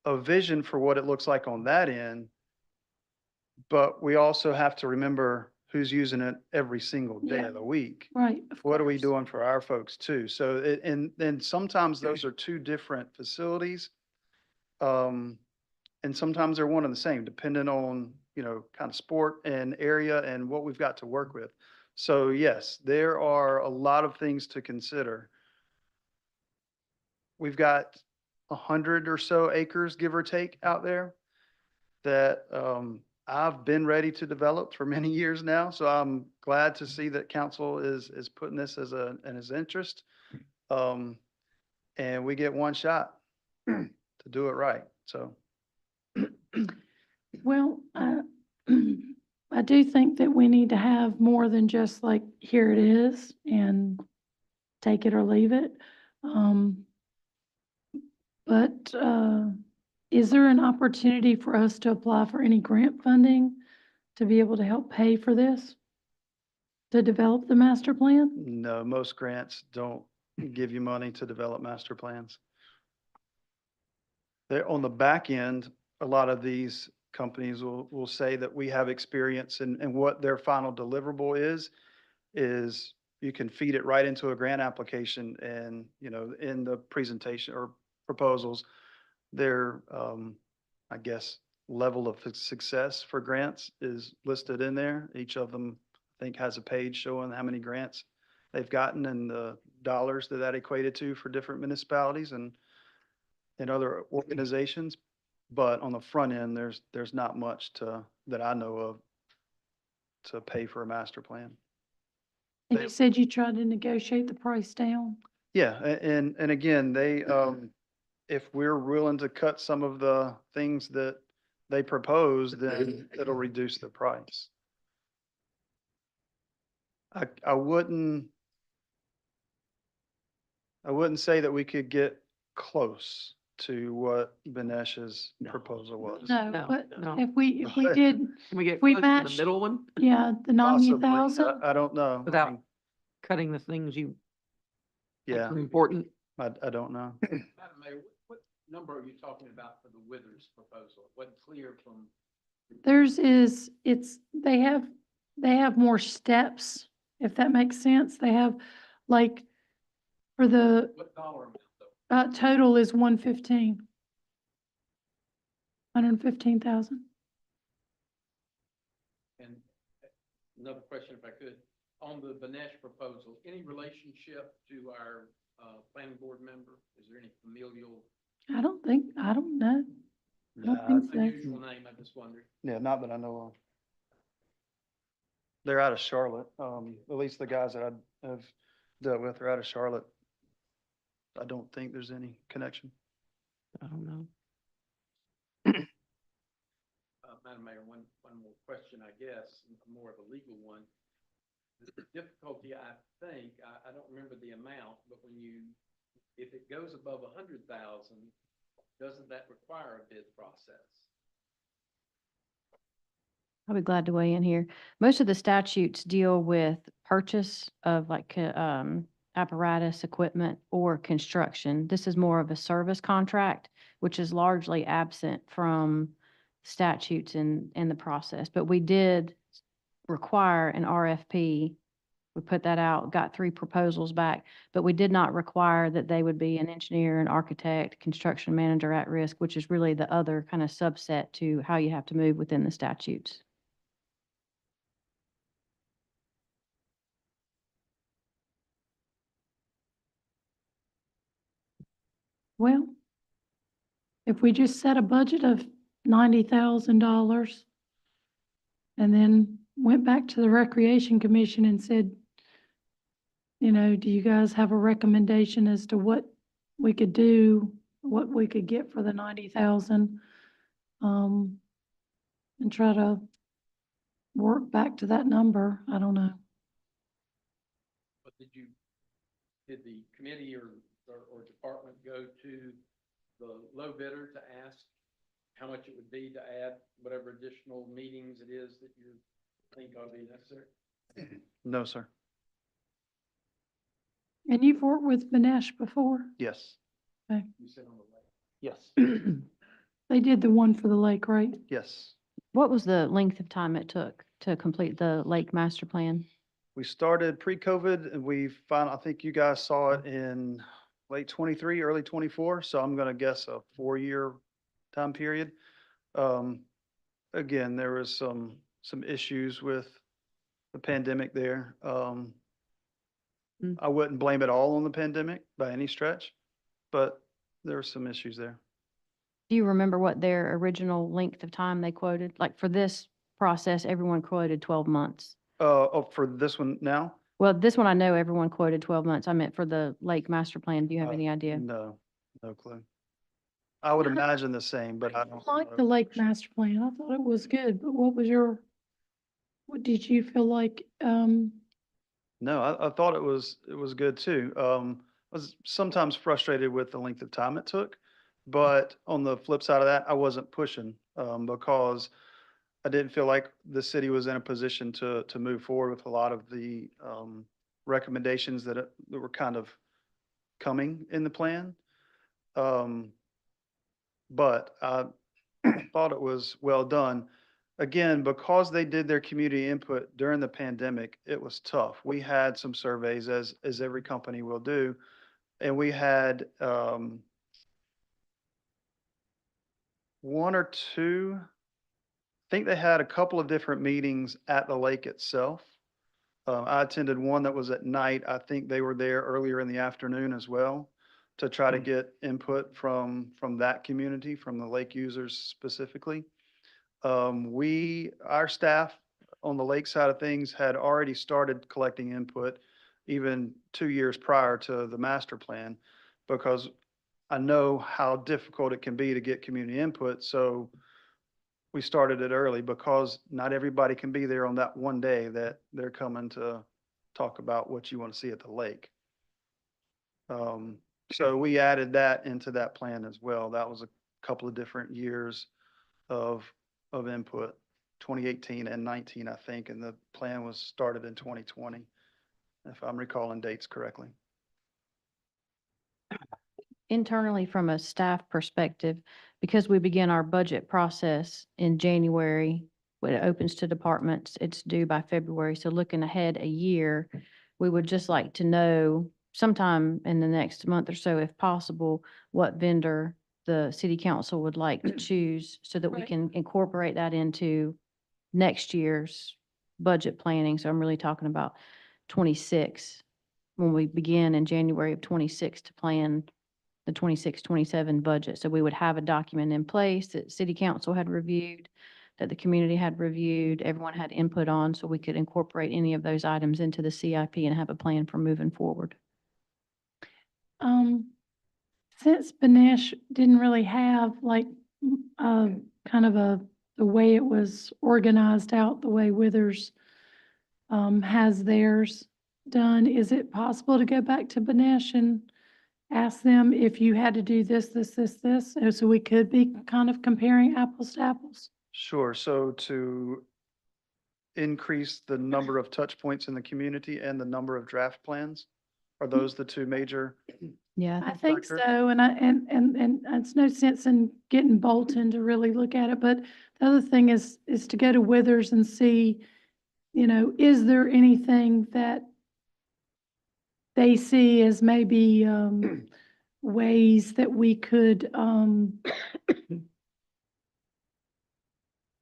S11: a vision for what it looks like on that end. But we also have to remember who's using it every single day
S2: Yeah.
S11: of the week.
S2: Right. Of
S11: What are we
S2: course.
S11: doing for our folks too? So and then sometimes those are two different facilities. And sometimes they're one and the same, depending on, kind of sport and area and what we've got to work with. So yes, there are a lot of things to consider. We've got 100 or so acres, give or take, out there that I've been ready to develop for many years now. So I'm glad to see that council is putting this as his interest. And we get one shot to do it right. So
S2: Well, I do think that we need to have more than just like, here it is and take it or leave it. But is there an opportunity for us to apply for any grant funding to be able to help pay for this? To develop the master plan?
S11: no, most grants don't give you money to develop master plans. They're on the back end, a lot of these companies will say that we have experience, and what their final deliverable is you can feed it right into a grant application, and, in the presentation or proposals, their, I guess, level of success for grants is listed in there. Each of them, I think, has a page showing how many grants they've gotten and the dollars that equated to for different municipalities and other organizations. But on the front end, there's not much that I know of to pay for a master plan.
S2: And you said you tried to negotiate the price down?
S11: Yeah, and again, they, if we're willing to cut some of the things that they propose, then it'll reduce the price. I wouldn't say that we could get close to what Benesh's proposal was.
S2: No,
S3: No,
S2: but
S3: no.
S2: if we did,
S3: Can we get
S2: we
S3: close to the
S2: matched-
S3: middle one
S2: yeah, the
S11: Possibly.
S2: 90,000?
S11: I don't know. I
S3: without
S11: mean,
S3: cutting the things you think
S11: yeah,
S3: are important?
S11: I don't know.
S1: Madam Mayor, what number are you talking about for the Withers proposal? It wasn't clear from.
S2: Theirs is, they have more steps, if that makes sense. They have, like, for the,
S1: What dollar amount though?
S2: total is 115,000.
S1: And another question, if I could, on the Benesh proposal, any relationship to our planning board member? Is there any familial,
S2: I don't know. I don't
S11: Nah,
S2: think so.
S1: unusual name? I'm just wondering.
S11: Yeah, not that I know of. They're out of Charlotte. At least the guys that I have dealt with are out of Charlotte. I don't think there's any connection.
S3: I don't know.
S1: Madam Mayor, one more question, I guess, more of a legal one. The difficulty, I think, I don't remember the amount, but if it goes above 100,000, doesn't that require a bid process?
S8: I'll be glad to weigh in here. Most of the statutes deal with purchase of like, apparatus, equipment, or construction. This is more of a service contract, which is largely absent from statutes in the process. But we did require an RFP. We put that out, got 3 proposals back, but we did not require that they would be an engineer, an architect, construction manager at risk, which is really the other kind of subset to how you have to move within the statutes.
S2: Well, if we just set a budget of $90,000 and then went back to the Recreation Commission and said, you know, do you guys have a recommendation as to what we could do, what we could get for the 90,000? And try to work back to that number. I don't know.
S1: But did the committee or department go to the low bidder to ask how much it would be to add whatever additional meetings it is that you think ought to be necessary?
S11: No, sir.
S2: And you've worked with Benesh before?
S11: Yes,
S1: You said on the lake.
S11: yes,
S2: They did the one for the lake, right?
S11: yes.
S8: What was the length of time it took to complete the lake master plan?
S11: We started pre-COVID and we found, I think you guys saw it in late 23, early 24. So I'm going to guess a 4-year time period. Again, there was some issues with the pandemic there. I wouldn't blame it all on the pandemic by any stretch, but there were some issues there.
S8: Do you remember what their original length of time they quoted? Like for this process, everyone quoted 12 months.
S11: Oh, for this one now?
S8: Well, this one I know everyone quoted 12 months. I meant for the lake master plan. Do you have any idea?
S11: No, no clue. I would imagine the same, but I don't
S2: I like
S11: know.
S2: the lake master plan. I thought it was good, but what did you feel like?
S11: No, I thought it was good too. I was sometimes frustrated with the length of time it took, but on the flip side of that, I wasn't pushing because I didn't feel like the city was in a position to move forward with a lot of the recommendations that were kind of coming in the plan. But I thought it was well done. Again, because they did their community input during the pandemic, it was tough. We had some surveys, as every company will do, and we had 1 or 2. I think they had a couple of different meetings at the lake itself. I attended one that was at night. I think they were there earlier in the afternoon as well to try to get input from that community, from the lake users specifically. Our staff on the lake side of things had already started collecting input even 2 years prior to the master plan, because I know how difficult it can be to get community input. So we started it early because not everybody can be there on that one day that they're coming to talk about what you want to see at the lake. So we added that into that plan as well. That was a couple of different years of input, 2018 and 19, I think, and the plan was started in 2020, if I'm recalling dates correctly.
S8: Internally, from a staff perspective, because we begin our budget process in January, when it opens to departments, it's due by February. So looking ahead a year, we would just like to know sometime in the next month or so, if possible, what vendor the city council would like to choose so that we
S2: Right.
S8: can incorporate that into next year's budget planning. So I'm really talking about 26, when we begin in January of 26 to plan the 26-27 budget. So we would have a document in place that city council had reviewed, that the community had reviewed, everyone had input on, so we could incorporate any of those items into the CIP and have a plan for moving forward.
S2: Since Benesh didn't really have like, kind of the way it was organized out, the way Withers, has theirs done, is it possible to go back to Benesh and ask them if you had to do this, so we could be kind of comparing apples to apples?
S11: Sure. So to increase the number of touch points in the community and the number of draft plans? Are those the two major?
S8: Yeah,
S2: I think
S11: factor?
S2: so, and it's no sense in getting Bolton to really look at it, but the other thing is to go to Withers and see, is there anything that they see as maybe, ways that we could,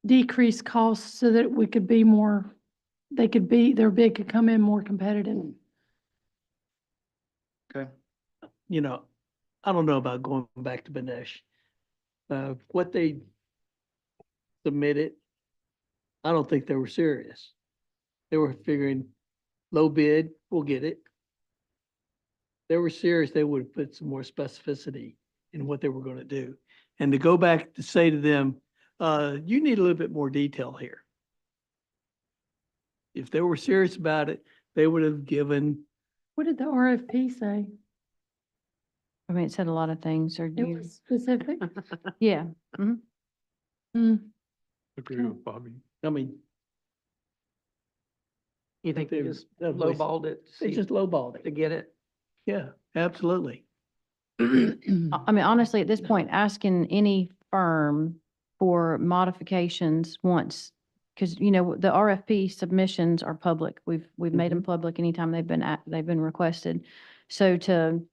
S2: decrease costs so that we could be more, their bid could come in more competitive.
S11: Okay,
S1: I don't know about going back to Benesh. What they submitted, I don't think they were serious. They were figuring low bid, we'll get it. They were serious, they would have put some more specificity in what they were gonna do. And to go back to say to them, you need a little bit more detail here. If they were serious about it, they would have given,
S2: What did the RFP say?
S8: I mean, it said a lot of things, or
S2: It
S8: you,
S2: was specific?
S8: yeah.
S2: Mm.
S4: Agree with Bobby.
S1: I mean,
S3: You think they
S1: they-
S3: just
S1: that was-
S3: lowballed it
S1: they
S3: to
S1: just lowballed
S3: to
S1: it.
S3: get it?
S1: Yeah, absolutely.
S8: I mean, honestly, at this point, asking any firm for modifications once, because, the RFP submissions are public. We've made them public anytime they've been requested. So to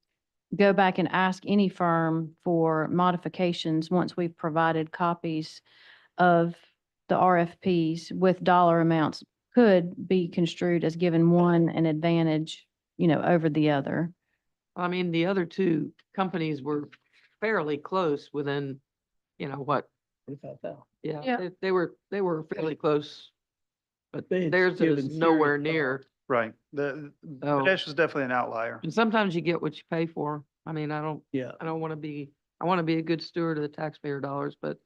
S8: go back and ask any firm for modifications once we've provided copies of the RFPs with dollar amounts could be construed as giving one an advantage, over the other.
S3: I mean, the other two companies were fairly close within, what?
S1: 25,000.
S3: Yeah,
S2: Yeah.
S3: they were fairly close, but
S1: They had
S3: theirs
S1: given
S3: is
S1: serious
S3: nowhere
S1: thought.
S3: near.
S11: right. The,
S3: Oh.
S11: Kadesh was definitely an outlier.
S3: And sometimes you get what you pay for. I mean,
S1: Yeah,
S3: I want to be a good steward of the taxpayer dollars, but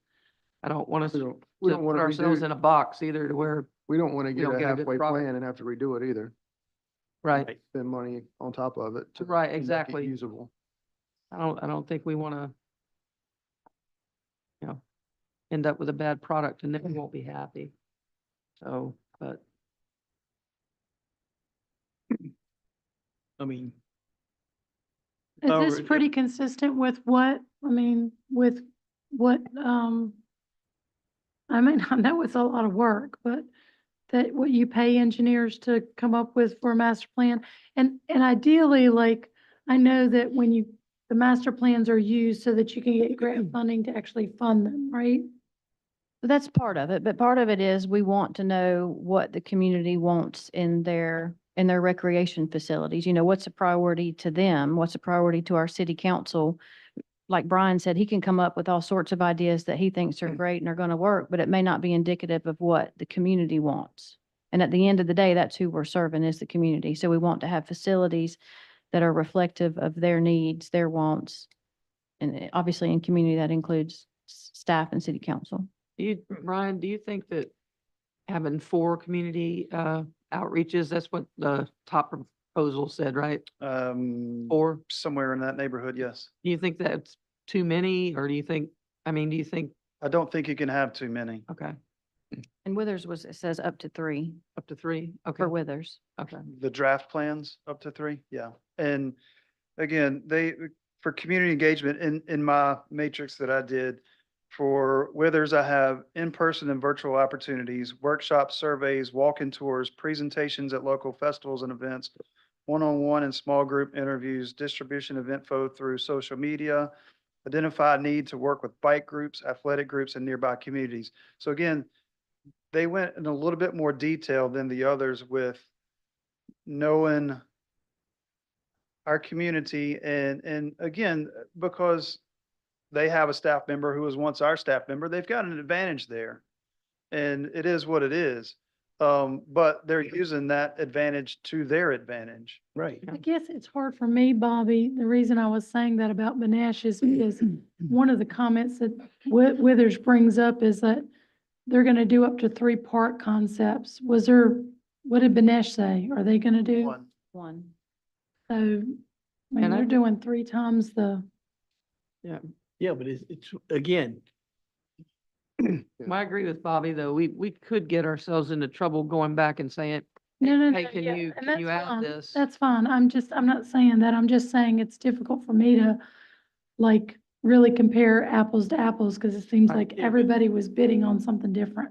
S3: I don't want us
S10: We
S3: to
S10: don't, we don't
S3: put
S10: want to
S3: ourselves
S10: redo,
S3: in a box either to where,
S10: we don't want to get
S3: don't
S10: a
S3: get a good
S10: halfway
S3: product.
S10: plan and have to redo it either.
S3: right,
S10: Spend money on top of it. to
S3: Right,
S10: make it
S3: exactly.
S10: Usable.
S3: I don't think we want to, end up with a bad product and then we won't be happy. So, but
S1: I mean,
S2: Is
S1: Oh,
S2: this pretty consistent with what, with what, I mean, I know it's a lot of work, but that what you pay engineers to come up with for a master plan? And ideally, like, I know that when the master plans are used so that you can get grant funding to actually fund them, right?
S8: So that's part of it, but part of it is we want to know what the community wants in their recreation facilities. What's a priority to them? What's a priority to our city council? Like Brian said, he can come up with all sorts of ideas that he thinks are great and are going to work, but it may not be indicative of what the community wants. And at the end of the day, that's who we're serving, is the community. So we want to have facilities that are reflective of their needs, their wants. And obviously in community, that includes staff and city council.
S3: Ryan, do you think that having 4 community, outreaches, that's what the top proposal said, right? 4?
S11: Somewhere in that neighborhood, yes.
S3: Do you think that's too many, or do you think,
S11: I don't think you can have too many.
S3: okay,
S8: And Withers it says up to 3
S3: up to 3? Okay,
S8: for Withers.
S3: okay.
S11: The draft plans up to 3, yeah. And again, for community engagement, in my matrix that I did, for Withers, I have in-person and virtual opportunities, workshops, surveys, walk-in tours, presentations at local festivals and events, one-on-one and small group interviews, distribution of info through social media, identify a need to work with bike groups, athletic groups, and nearby communities. So again, they went in a little bit more detail than the others with knowing our community and again, because they have a staff member who was once our staff member, they've got an advantage there. And it is what it is. But they're using that advantage to their advantage.
S1: right.
S2: I guess it's hard for me, Bobby. The reason I was saying that about Benesh is because one of the comments that Withers brings up is that they're going to do up to 3 park concepts. What did Benesh say? Are they going to do?
S8: One.
S2: So, I mean,
S3: And I
S2: they're
S3: think-
S2: doing 3 times the,
S1: Yeah, but it's again,
S3: I agree with Bobby, though. We could get ourselves into trouble going back and saying,
S2: No, no, no.
S3: hey, can
S2: yeah,
S3: you,
S2: and
S3: can you
S2: that's
S3: add
S2: fine.
S3: this?
S2: That's fine. I'm not saying that. I'm just saying it's difficult for me to like really compare apples to apples because it seems
S3: Right.
S2: like
S1: Yeah, but-
S2: everybody was bidding on something different.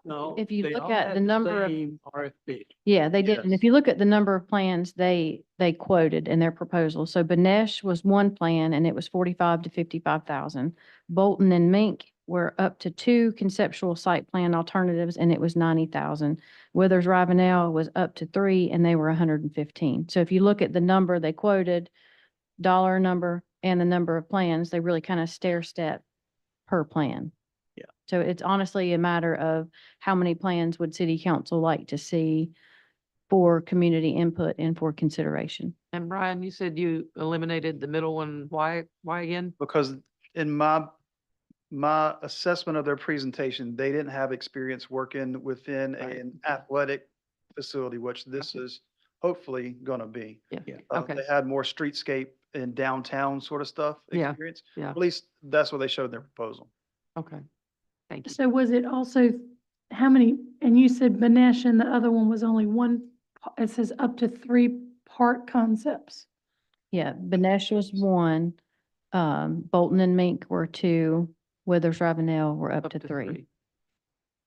S1: No.
S8: If you
S1: they
S8: look
S1: all
S8: at
S1: had
S8: the number of-
S1: same RFP.
S8: Yeah, they did. And if
S1: Yes.
S8: you look at the number of plans they quoted in their proposal, so Benesh was one plan and it was 45 to 55,000. Bolton and Mink were up to 2 conceptual site plan alternatives and it was 90,000. Withers Ravenel was up to 3 and they were 115. So if you look at the number they quoted, dollar number and the number of plans, they really kind of stair step per plan.
S1: Yeah.
S8: So it's honestly a matter of how many plans would city council like to see for community input and for consideration.
S3: And Brian, you said you eliminated the middle one. Why again?
S11: Because in my assessment of their presentation, they didn't have experience working within
S3: Right.
S11: an athletic facility, which this is hopefully gonna be.
S3: Yeah.
S1: Yeah.
S3: Okay.
S11: They had more streetscape and downtown sort of stuff
S3: Yeah,
S11: experience.
S3: yeah.
S11: At least that's what they showed in their proposal.
S3: Okay. Thank you.
S2: So was it also, how many, and you said Benesh and the other one was only one, it says up to 3 park concepts.
S8: Yeah, Benesh was 1, Bolton and Mink were 2, Withers Ravenel were up to 3.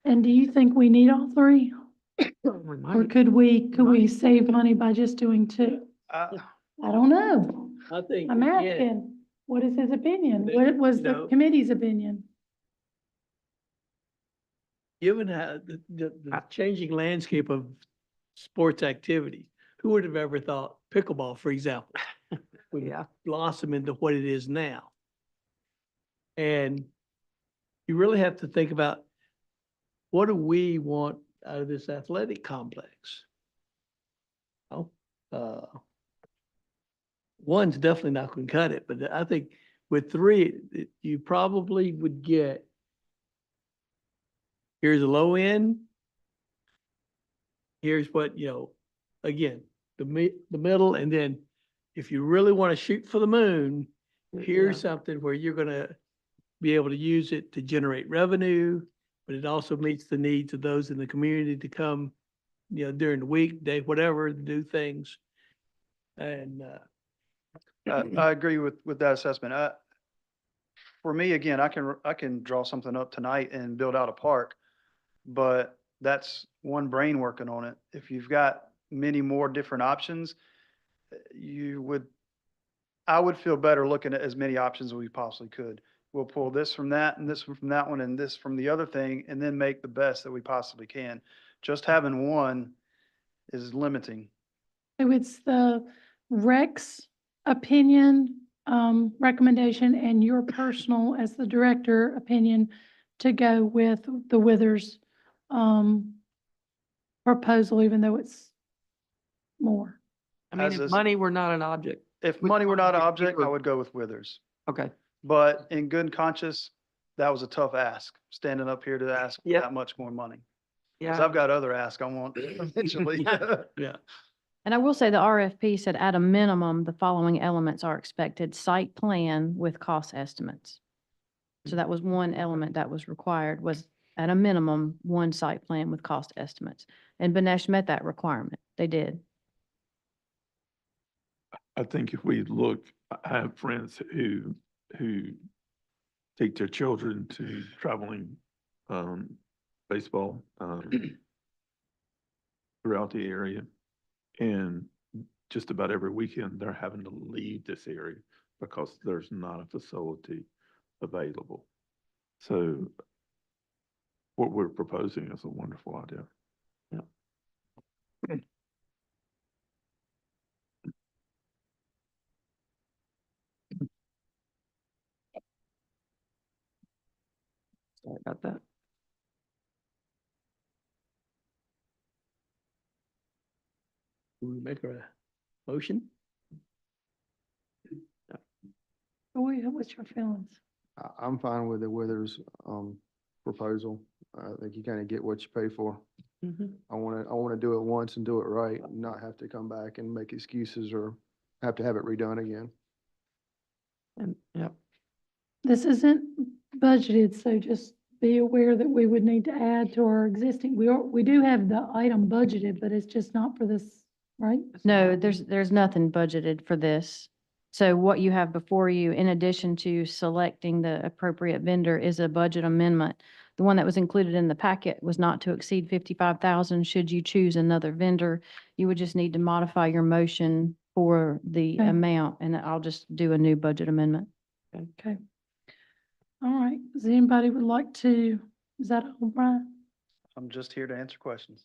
S2: And do you think we need all 3?
S3: We
S2: Or
S3: might.
S2: could we save money by just doing 2?
S11: I,
S2: I don't know.
S1: I think.
S2: I'm
S1: again,
S2: asking, what is his opinion?
S1: That,
S2: What was
S1: you
S2: the
S1: know-
S2: committee's opinion?
S1: Given how the changing landscape of sports activity, who would have ever thought pickleball, for example, would
S3: Yeah.
S1: blossom into what it is now? And you really have to think about, what do we want out of this athletic complex? Oh, one's definitely not going to cut it, but I think with 3, you probably would get, here's a low end. Here's what, again, the middle, and then if you really want to shoot for the moon, here's something where you're gonna be able to use it to generate revenue, but it also meets the needs of those in the community to come, during the weekday, whatever, to do things. And,
S11: I agree with that assessment. For me, again, I can draw something up tonight and build out a park, but that's one brain working on it. If you've got many more different options, I would feel better looking at as many options as we possibly could. We'll pull this from that and this from that one and this from the other thing, and then make the best that we possibly can. Just having one is limiting.
S2: So it's the Rex opinion, recommendation, and your personal, as the director, opinion to go with the Withers, proposal, even though it's more.
S3: I mean,
S11: As
S3: if
S11: is-
S3: money were not an object.
S11: If
S3: Which
S11: money were
S3: one
S11: not an
S3: would you
S11: object, I
S3: prefer?
S11: would go with Withers.
S3: Okay.
S11: But in good conscience, that was a tough ask, standing up here to ask
S3: Yep.
S11: that much more money. Because
S3: Yeah.
S11: I've got other asks I want eventually.
S1: yeah,
S8: And I will say the RFP said at a minimum, the following elements are expected: site plan with cost estimates. So that was one element that was required, was at a minimum, one site plan with cost estimates. And Benesh met that requirement. They did.
S4: I think if we look, I have friends who take their children to traveling, baseball, throughout the area. And just about every weekend, they're having to leave this area because there's not a facility available. So what we're proposing is a wonderful idea.
S3: Sorry about that.
S1: do we make a motion?
S2: What's your feelings?
S10: I'm fine with the Withers, proposal. I think you kind of get what you pay for.
S3: Mhm.
S10: I want to do it once and do it right, and not have to come back and make excuses or have to have it redone again.
S3: And, yeah,
S2: This isn't budgeted, so just be aware that we would need to add to our existing, we do have the item budgeted, but it's just not for this, right?
S8: No, there's nothing budgeted for this. So what you have before you, in addition to selecting the appropriate vendor, is a budget amendment. The one that was included in the packet was not to exceed 55,000. Should you choose another vendor, you would just need to modify your motion for the
S2: Okay.
S8: amount, and I'll just do a new budget amendment.
S2: Okay. All right. Does anybody would like to, is that all, Brian?
S11: I'm just here to answer questions.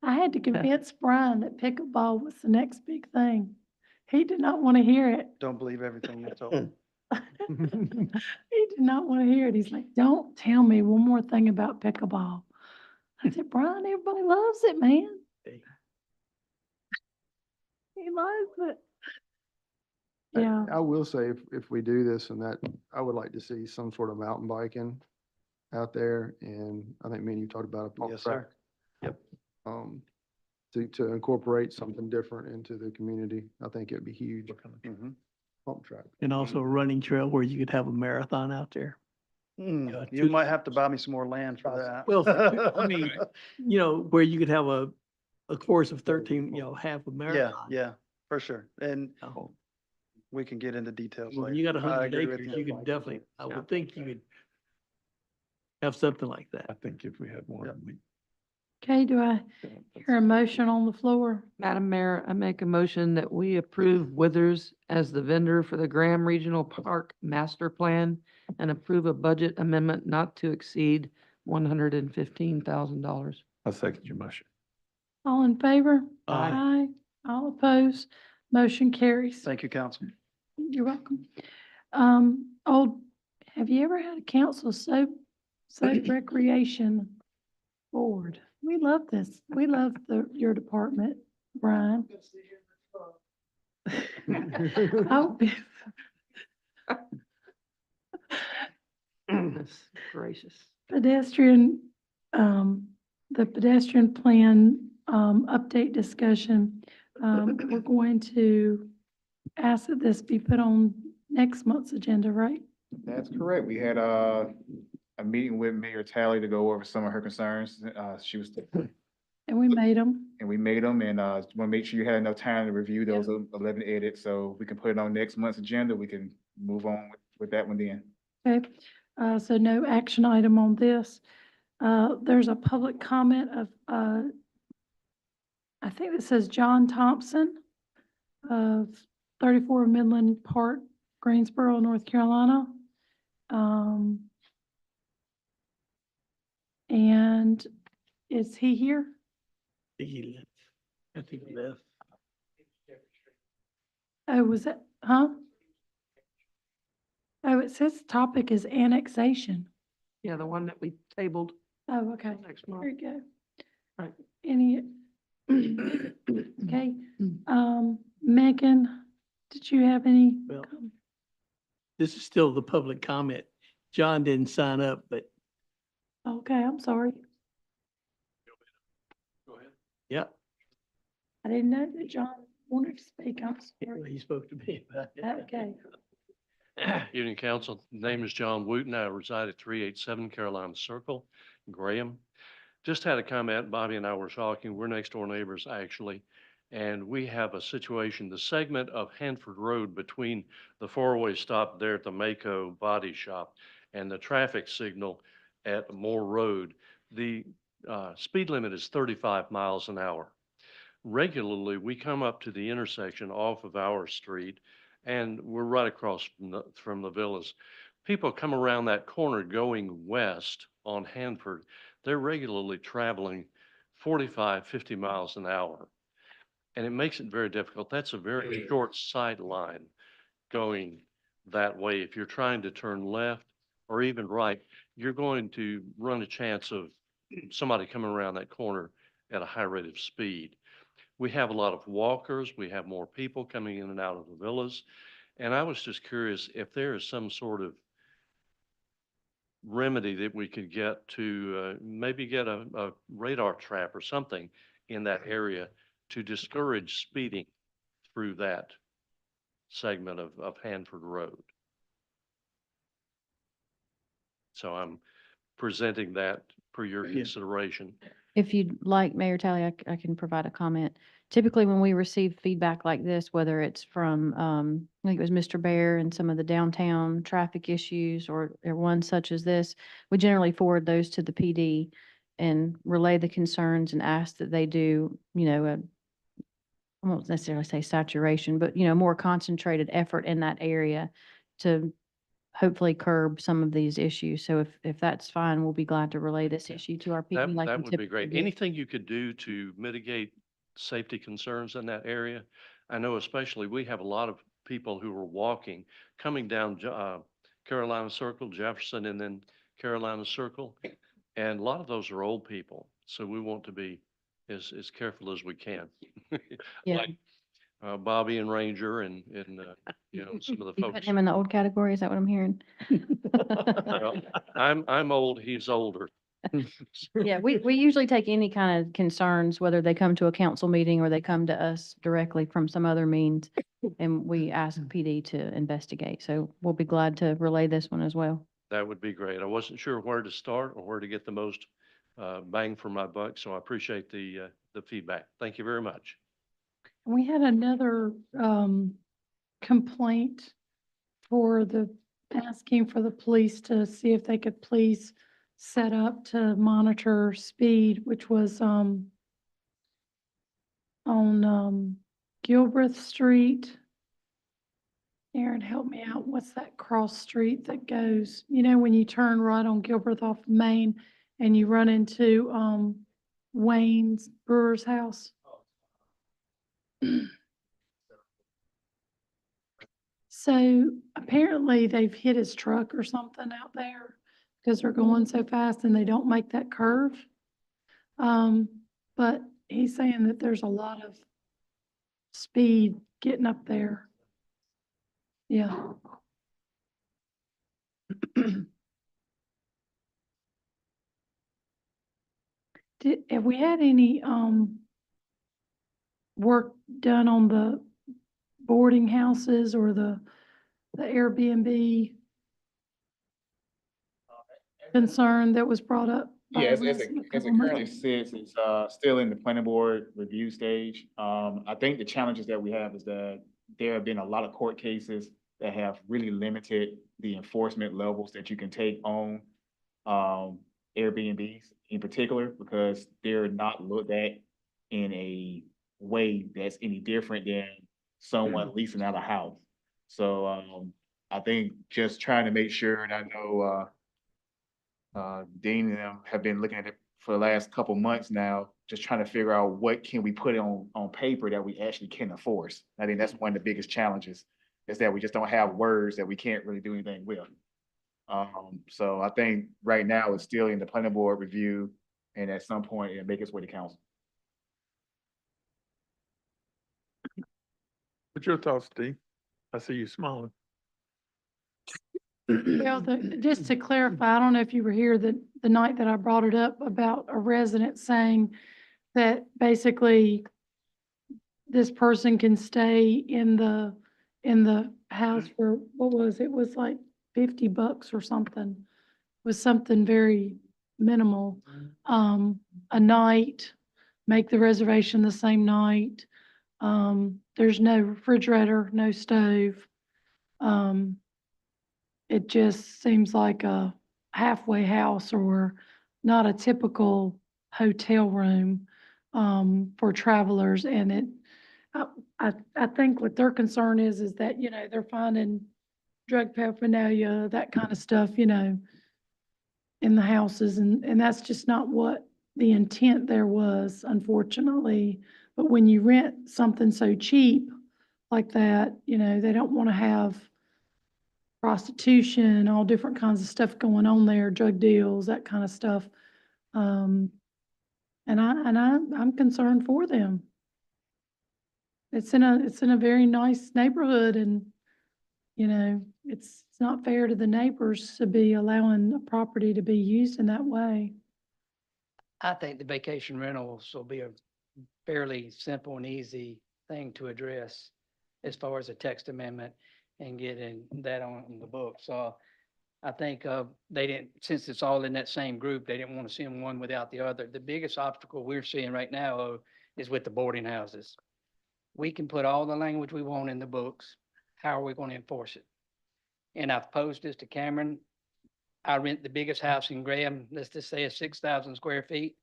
S2: I had to convince Brian that pickleball was the next big thing. He did not want to hear it.
S11: Don't believe everything you're told.
S2: He did not want to hear it. He's like, don't tell me one more thing about pickleball. I said, Brian, everybody loves it, man. He loves it. Yeah.
S10: I will say, if we do this and that, I would like to see some sort of mountain biking out there. And I think me and you talked about a pump
S11: Yes,
S10: track.
S11: sir. Yep.
S10: To incorporate something different into the community. I think it'd be huge.
S11: Mhm.
S10: Pump track.
S1: And also a running trail where you could have a marathon out there.
S11: You
S1: two-
S11: might have to buy me some more land for that.
S1: Well, I mean, where you could have a course of 13, half a
S11: Yeah,
S1: marathon.
S11: yeah, for sure. And
S1: Oh,
S11: we can get into details
S1: When
S11: later.
S1: you got
S11: I
S1: 100
S11: agree with
S1: acres, you could definitely, I
S3: Yeah.
S1: would think you could have something like that.
S4: I think if we had more,
S11: Yep.
S4: we.
S2: Okay, do I
S4: yeah, that's-
S2: hear a motion on the floor?
S3: Madam Mayor, I make a motion that we approve Withers as the vendor for the Graham Regional Park Master Plan and approve a budget amendment not to exceed $115,000.
S4: I second your motion.
S2: All in favor?
S1: Aye.
S2: All opposed? Motion carries.
S11: Thank you, council.
S2: You're welcome. Have you ever had a council soap recreation board? We love this. We love your department, Brian. Oh,
S3: Goodness gracious.
S2: pedestrian, the pedestrian plan, update discussion. We're going to ask that this be put on next month's agenda, right?
S9: That's correct. We had a meeting with Mayor Talley to go over some of her concerns. She was,
S2: And we made them.
S9: and we made them, and want to make sure you had enough time to review those 11 edits, so we can put it on next month's agenda. We can move on with that one then.
S2: Okay, so no action item on this. There's a public comment of, I think this says John Thompson of 34 Midland Park, Greensboro, North Carolina. And is he here?
S1: I think he left. I think he left.
S2: Oh, was it, huh? Oh, it says topic is annexation.
S3: Yeah, the one that we tabled
S2: Oh, okay.
S3: next
S2: There
S3: month.
S2: you go.
S3: Right.
S2: Any, okay, Megan, did you have any?
S1: Well, This is still the public comment. John didn't sign up, but
S2: Okay, I'm sorry.
S6: Go ahead.
S1: yeah,
S2: I didn't know that John wanted to speak. I'm sorry.
S1: he spoke to me about it.
S2: Okay,
S12: Evening, council. Name is John Wooten. I reside at 387 Carolina Circle, Graham. Just had a comment. Bobby and I were talking. We're next door neighbors, actually. And we have a situation, the segment of Hanford Road between the four-way stop there at the Mako Body Shop and the traffic signal at Moore Road. The speed limit is 35 miles an hour. Regularly, we come up to the intersection off of our street, and we're right across from the villas. People come around that corner going west on Hanford. They're regularly traveling 45, 50 miles an hour. And it makes it very difficult. That's a very short sight line going that way. If you're trying to turn left or even right, you're going to run a chance of somebody coming around that corner at a high rate of speed. We have a lot of walkers. We have more people coming in and out of the villas. And I was just curious if there is some sort of remedy that we could get to maybe get a radar trap or something in that area to discourage speeding through that segment of Hanford Road. So I'm presenting that for your
S11: Yeah.
S12: consideration.
S8: If you'd like, Mayor Talley, I can provide a comment. Typically, when we receive feedback like this, whether it's from, I think it was Mr. Bear and some of the downtown traffic issues or one such as this, we generally forward those to the PD and relay the concerns and ask that they do, I won't necessarily say saturation, but, more concentrated effort in that area to hopefully curb some of these issues. So if that's fine, we'll be glad to relay this issue to our PD like
S12: That
S8: we
S12: would be
S8: typically
S12: great.
S8: do.
S12: Anything you could do to mitigate safety concerns in that area? I know especially we have a lot of people who are walking, coming down Carolina Circle, Jefferson, and then Carolina Circle. And a lot of those are old people. So we want to be as careful as we can.
S8: Yeah.
S12: Like Bobby and Ranger and some of the
S8: You put
S12: folks.
S8: him in the old category, is that what I'm hearing?
S12: Well, I'm old, he's older.
S8: Yeah, we usually take any kind of concerns, whether they come to a council meeting or they come to us directly from some other means, and we ask PD to investigate. So we'll be glad to relay this one as well.
S12: That would be great. I wasn't sure where to start or where to get the most bang for my buck, so I appreciate the feedback. Thank you very much.
S2: We had another complaint for asking for the police to see if they could please set up to monitor speed, which was on Gilbreth Street. Aaron, help me out. What's that cross street that goes, when you turn right on Gilbreth off Main and you run into Wayne's Brewer's house? So apparently they've hit his truck or something out there because they're going so fast and they don't make that curve. But he's saying that there's a lot of speed getting up there. Yeah. Have we had any, work done on the boarding houses or the Airbnb concern that was brought up? by
S9: Yeah,
S2: a
S9: as
S2: resident a
S9: it
S2: couple
S9: currently
S2: months
S9: sits, it's still in the planning board review stage. I think the challenges that we have is that there have been a lot of court cases that have really limited the enforcement levels that you can take on Airbnbs in particular, because they're not looked at in a way that's any different than someone leasing out a house. So I think just trying to make sure, and I know Dean and them have been looking at it for the last couple months now, just trying to figure out what can we put on paper that we actually can enforce. I think that's one of the biggest challenges, is that we just don't have words that we can't really do anything with. So I think right now it's still in the planning board review, and at some point it'll make its way to council.
S4: What's your thoughts, Steve? I see you smiling.
S2: Well, just to clarify, I don't know if you were here the night that I brought it up about a resident saying that basically this person can stay in the house for, what was it? It was like $50 or something. It was something very minimal. A night, make the reservation the same night. There's no refrigerator, no stove. It just seems like a halfway house or not a typical hotel room for travelers. And I think what their concern is that, they're finding drug paraphernalia, that kind of stuff, in the houses. And that's just not what the intent there was, unfortunately. But when you rent something so cheap like that, they don't want to have prostitution, all different kinds of stuff going on there, drug deals, that kind of stuff. And I'm concerned for them. It's in a very nice neighborhood, and, it's not fair to the neighbors to be allowing a property to be used in that way.
S1: I think the vacation rentals will be a fairly simple and easy thing to address as far as a text amendment and getting that on the books. So I think, they didn't, since it's all in that same group, they didn't want to send one without the other. The biggest obstacle we're seeing right now, is with the boarding houses. We can put all the language we want in the books. How are we going to enforce it? And I've posed this to Cameron. I rent the biggest house in Graham, let's just say it's 6,000 square feet.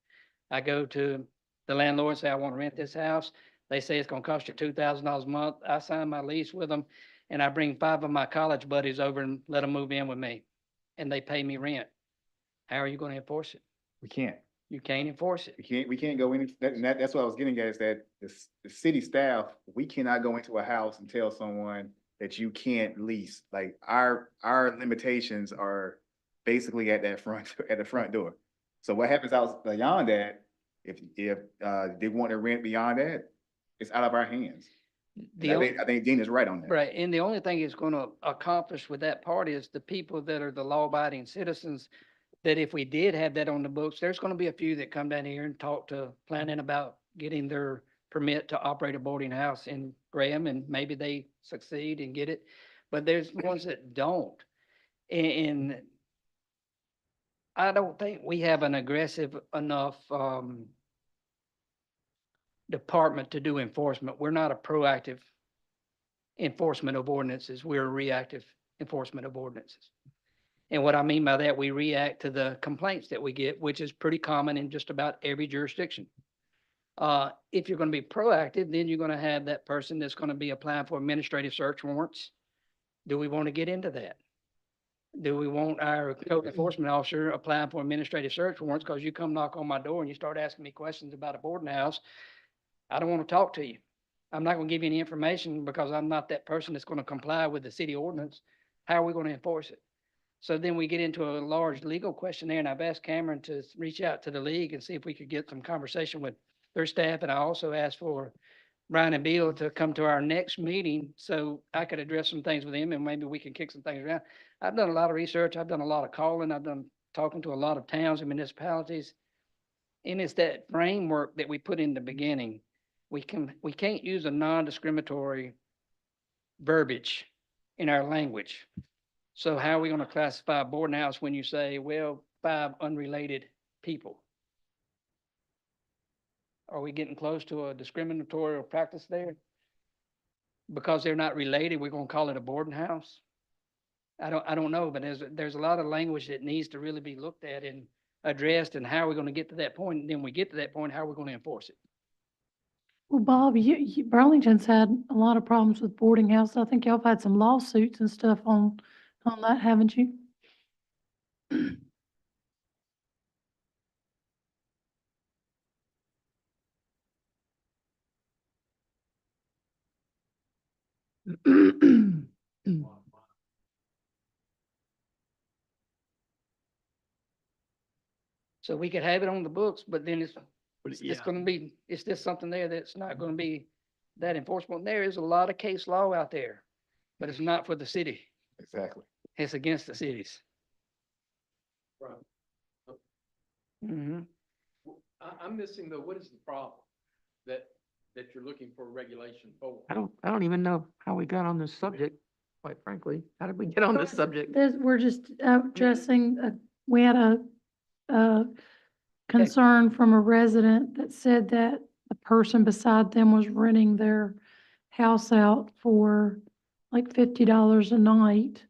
S1: I go to the landlord and say, I want to rent this house. They say it's going to cost you $2,000 a month. I sign my lease with them and I bring 5 of my college buddies over and let them move in with me. And they pay me rent. How are you going to enforce it?
S9: We can't.
S1: You can't enforce it.
S9: We can't go any, that's what I was getting at, is that the city staff, we cannot go into a house and tell someone that you can't lease. Like, our limitations are basically at the front door. So what happens out beyond that, if they want to rent beyond that, it's out of our hands.
S1: The only-
S9: I think Dean is right on that.
S1: Right, and the only thing it's gonna accomplish with that part is the people that are the law-abiding citizens, that if we did have that on the books, there's gonna be a few that come down here and talk to planning about getting their permit to operate a boarding house in Graham, and maybe they succeed and get it, but there's ones that don't. And I don't think we have an aggressive enough, department to do enforcement. We're not a proactive enforcement of ordinances. We're a reactive enforcement of ordinances. And what I mean by that, we react to the complaints that we get, which is pretty common in just about every jurisdiction. If you're going to be proactive, then you're going to have that person that's going to be applying for administrative search warrants. Do we want to get into that? Do we want our code enforcement officer applying for administrative search warrants because you come knock on my door and you start asking me questions about a boarding house? I don't want to talk to you. I'm not going to give you any information because I'm not that person that's going to comply with the city ordinance. How are we going to enforce it? So then we get into a large legal question there, and I've asked Cameron to reach out to the league and see if we could get some conversation with their staff. And I also asked for Brian and Bill to come to our next meeting so I could address some things with them and maybe we can kick some things around. I've done a lot of research. I've done a lot of calling. I've done talking to a lot of towns and municipalities. And it's that framework that we put in the beginning. We can't use a non-discriminatory verbiage in our language. So how are we going to classify a boarding house when you say, well, 5 unrelated people? Are we getting close to a discriminatory practice there? Because they're not related, we're going to call it a boarding house? I don't know, but there's a lot of language that needs to really be looked at and addressed, and how are we going to get to that point? And then we get to that point, how are we going to enforce it?
S2: Well, Bob, Burlington's had a lot of problems with boarding houses. I think y'all have had some lawsuits and stuff on that, haven't you?
S1: So we could have it on the books, but then it's just something there that's not going to be that enforceable. There is a lot of case law out there, but it's not for the city.
S9: Exactly.
S1: It's against the cities.
S13: Right.
S1: Mm-hmm.
S13: I'm missing though, what is the problem that you're looking for regulation for?
S3: I don't even know how we got on this subject, quite frankly. How did we get on this subject?
S2: We're just addressing, we had a concern from a resident that said that the person beside them was renting their house out for like $50 a night.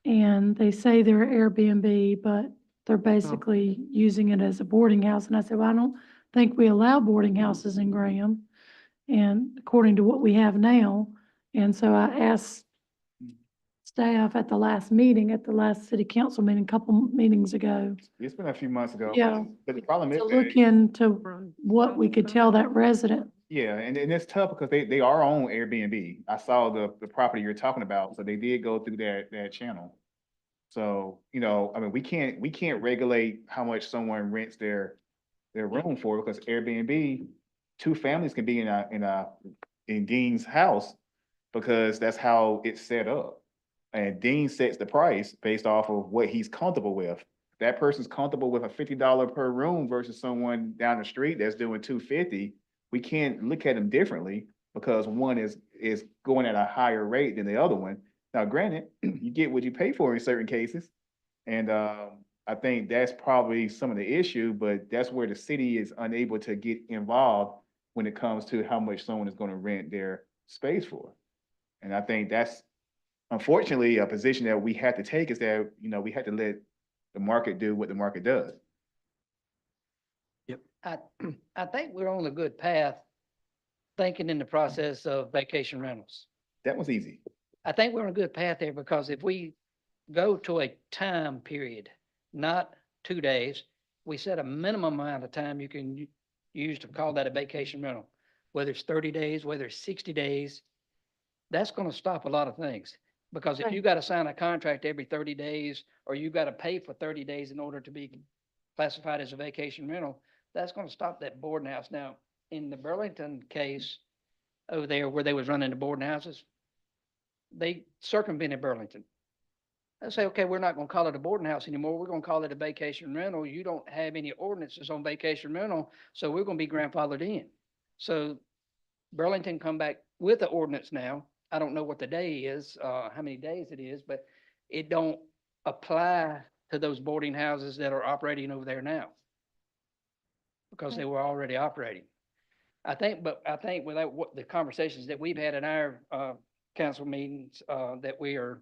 S2: And they say they're Airbnb, but they're basically using it as a boarding house. And I said, well, I don't think we allow boarding houses in Graham. And according to what we have now. And so I asked staff at the last city council meeting, a couple meetings ago,
S9: It's been a few months ago.
S2: Yeah.
S9: But the problem is
S2: to
S9: that,
S2: look into what we could tell that resident.
S9: yeah, and it's tough because they are on Airbnb. I saw the property you're talking about, so they did go through that channel. So, I mean, we can't regulate how much someone rents their room for, because Airbnb, 2 families can be in Dean's house because that's how it's set up. And Dean sets the price based off of what he's comfortable with. If that person's comfortable with a $50 per room versus someone down the street that's doing $250. We can't look at them differently because one is going at a higher rate than the other one. Now, granted, you get what you pay for in certain cases, And, I think that's probably some of the issue, but that's where the city is unable to get involved when it comes to how much someone is gonna rent their space for. And I think that's unfortunately a position that we have to take, is that, we have to let the market do what the market does.
S1: I, I think we're on a good path, thinking in the process of vacation rentals.
S9: That was easy.
S1: I think we're on a good path there, because if we go to a time period, not 2 days, we set a minimum amount of time you can use to call that a vacation rental. Whether it's 30 days, whether it's 60 days, that's gonna stop a lot of things. Because if
S2: Right.
S1: you gotta sign a contract every 30 days, or you gotta pay for 30 days in order to be classified as a vacation rental, that's gonna stop that boarding house. Now, in the Burlington case over there where they was running the boarding houses, they circumvented Burlington. They say, okay, we're not gonna call it a boarding house anymore. We're gonna call it a vacation rental. You don't have any ordinances on vacation rental, so we're gonna be grandfathered in. So Burlington come back with the ordinance now. I don't know what the day is, how many days it is, but it don't apply to those boarding houses that are operating over there now, because they were already operating. I think without what the conversations that we've had in our, council meetings, that we are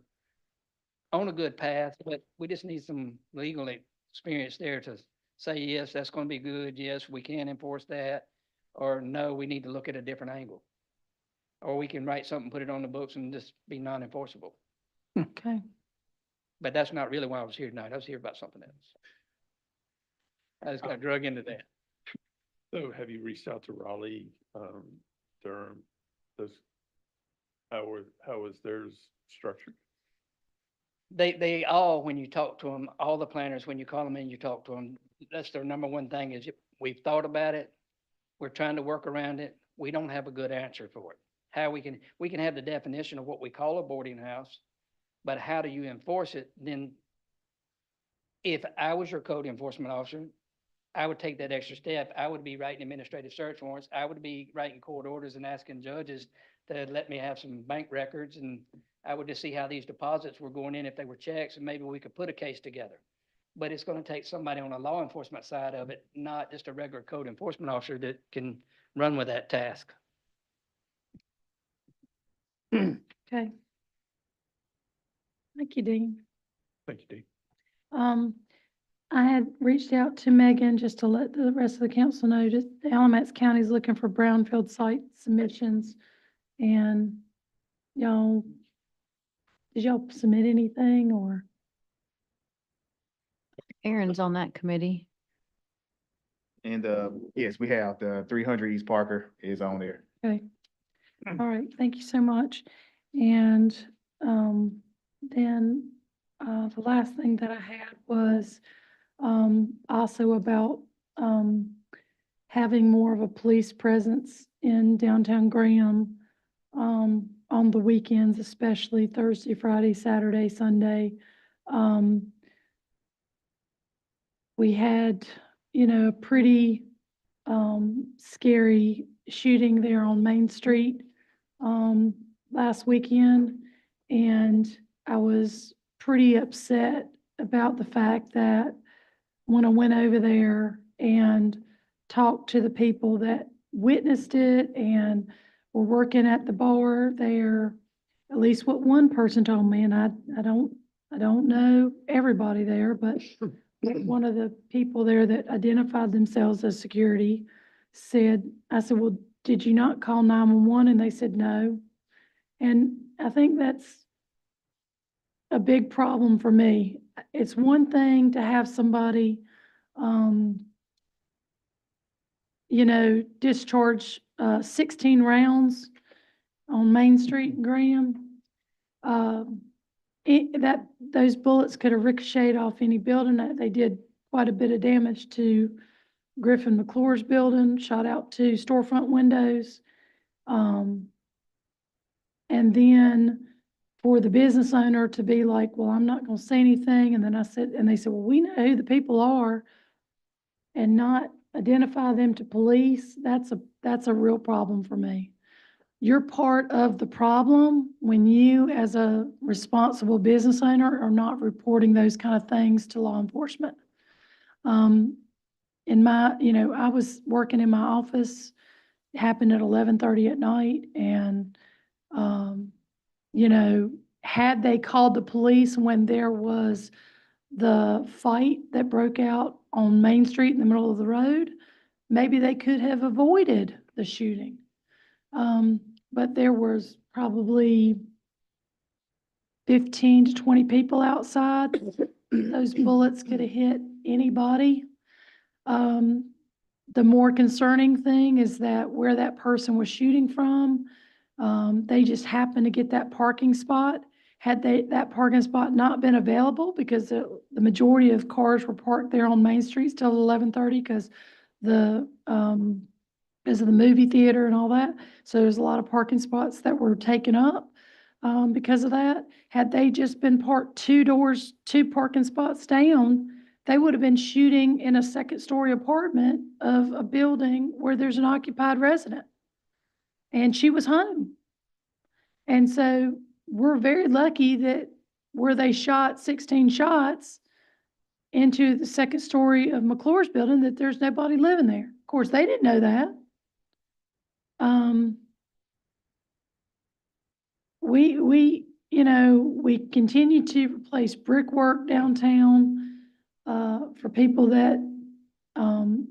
S1: on a good path, but we just need some legal experience there to say, yes, that's gonna be good, yes, we can enforce that, or no, we need to look at a different angle. Or we can write something, put it on the books, and just be non-enforceable.
S2: Okay.
S1: But that's not really why I was here tonight. I was here about something else. I just got drug into that.
S4: So have you reached out to Raleigh, Durham? Those, how is theirs structured?
S1: They all, when you talk to them, all the planners, when you call them in, you talk to them, that's their number one thing is, we've thought about it. We're trying to work around it. We don't have a good answer for it. How we can have the definition of what we call a boarding house, but how do you enforce it? Then if I was your code enforcement officer, I would take that extra step. I would be writing administrative search warrants. I would be writing court orders and asking judges to let me have some bank records, and I would just see how these deposits were going in, if they were checks, and maybe we could put a case together. But it's gonna take somebody on a law enforcement side of it, not just a regular code enforcement officer that can run with that task.
S2: Okay. Thank you, Dean.
S4: Thank you, Dee.
S2: I had reached out to Megan just to let the rest of the council know that the Alamance County is looking for brownfield site submissions. And y'all, did y'all submit anything, or?
S8: Aaron's on that committee.
S9: And, yes, we have the 300 East Parker is on there.
S2: Okay. All right, thank you so much. And then the last thing that I had was also about having more of a police presence in downtown Graham on the weekends, especially Thursday, Friday, Saturday, Sunday. We had, a pretty scary shooting there on Main Street last weekend, and I was pretty upset about the fact that when I went over there and talked to the people that witnessed it and were working at the bar there, at least what one person told me, and I don't know everybody there, but one of the people there that identified themselves as security said, I said, well, did you not call 911? And they said no. And I think that's a big problem for me. It's one thing to have somebody, discharge 16 rounds on Main Street in Graham. Those bullets could have ricocheted off any building. They did quite a bit of damage to Griffin McClure's building, shot out 2 storefront windows. And then for the business owner to be like, well, I'm not going to say anything. And then they said, well, we know who the people are, and not identify them to police. That's a real problem for me. you're part of the problem when you, as a responsible business owner, are not reporting those kind of things to law enforcement. In my, I was working in my office, it happened at 11:30 at night, and, had they called the police when there was the fight that broke out on Main Street in the middle of the road, maybe they could have avoided the shooting. But there was probably 15 to 20 people outside. Those bullets could have hit anybody. The more concerning thing is that where that person was shooting from, they just happened to get that parking spot. Had that parking spot not been available, because the majority of cars were parked there on Main Street till 11:30 because of the movie theater and all that. So there's a lot of parking spots that were taken up because of that. Had they just been parked two parking spots down, they would have been shooting in a second-story apartment of a building where there's an occupied resident. And she was home. And so we're very lucky that where they shot 16 shots into the second story of McClure's building, that there's nobody living there. Of course, they didn't know that. We continue to replace brickwork downtown for people that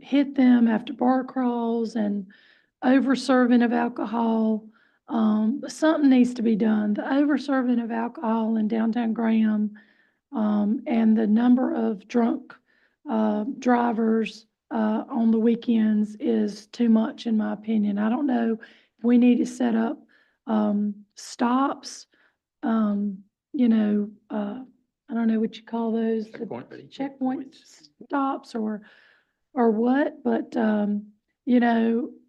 S2: hit them after bar crawls and over-serving of alcohol. Something needs to be done. The over-serving of alcohol in downtown Graham and the number of drunk drivers on the weekends is too much, in my opinion. I don't know if we need to set up stops, I don't know what you call those. Checkpoint stops or what, but,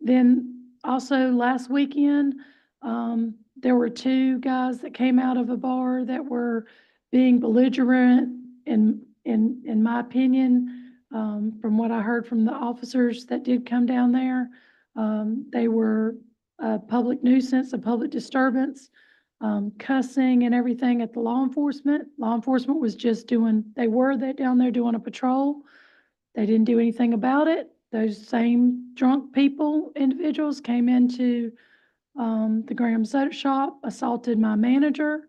S2: then also last weekend, there were two guys that came out of a bar that were being belligerent, in my opinion, from what I heard from the officers that did come down there. They were a public nuisance, a public disturbance, cussing and everything at the law enforcement. Law enforcement was just down there doing a patrol. They didn't do anything about it. Those same drunk individuals came into the Graham Soda Shop, assaulted my manager.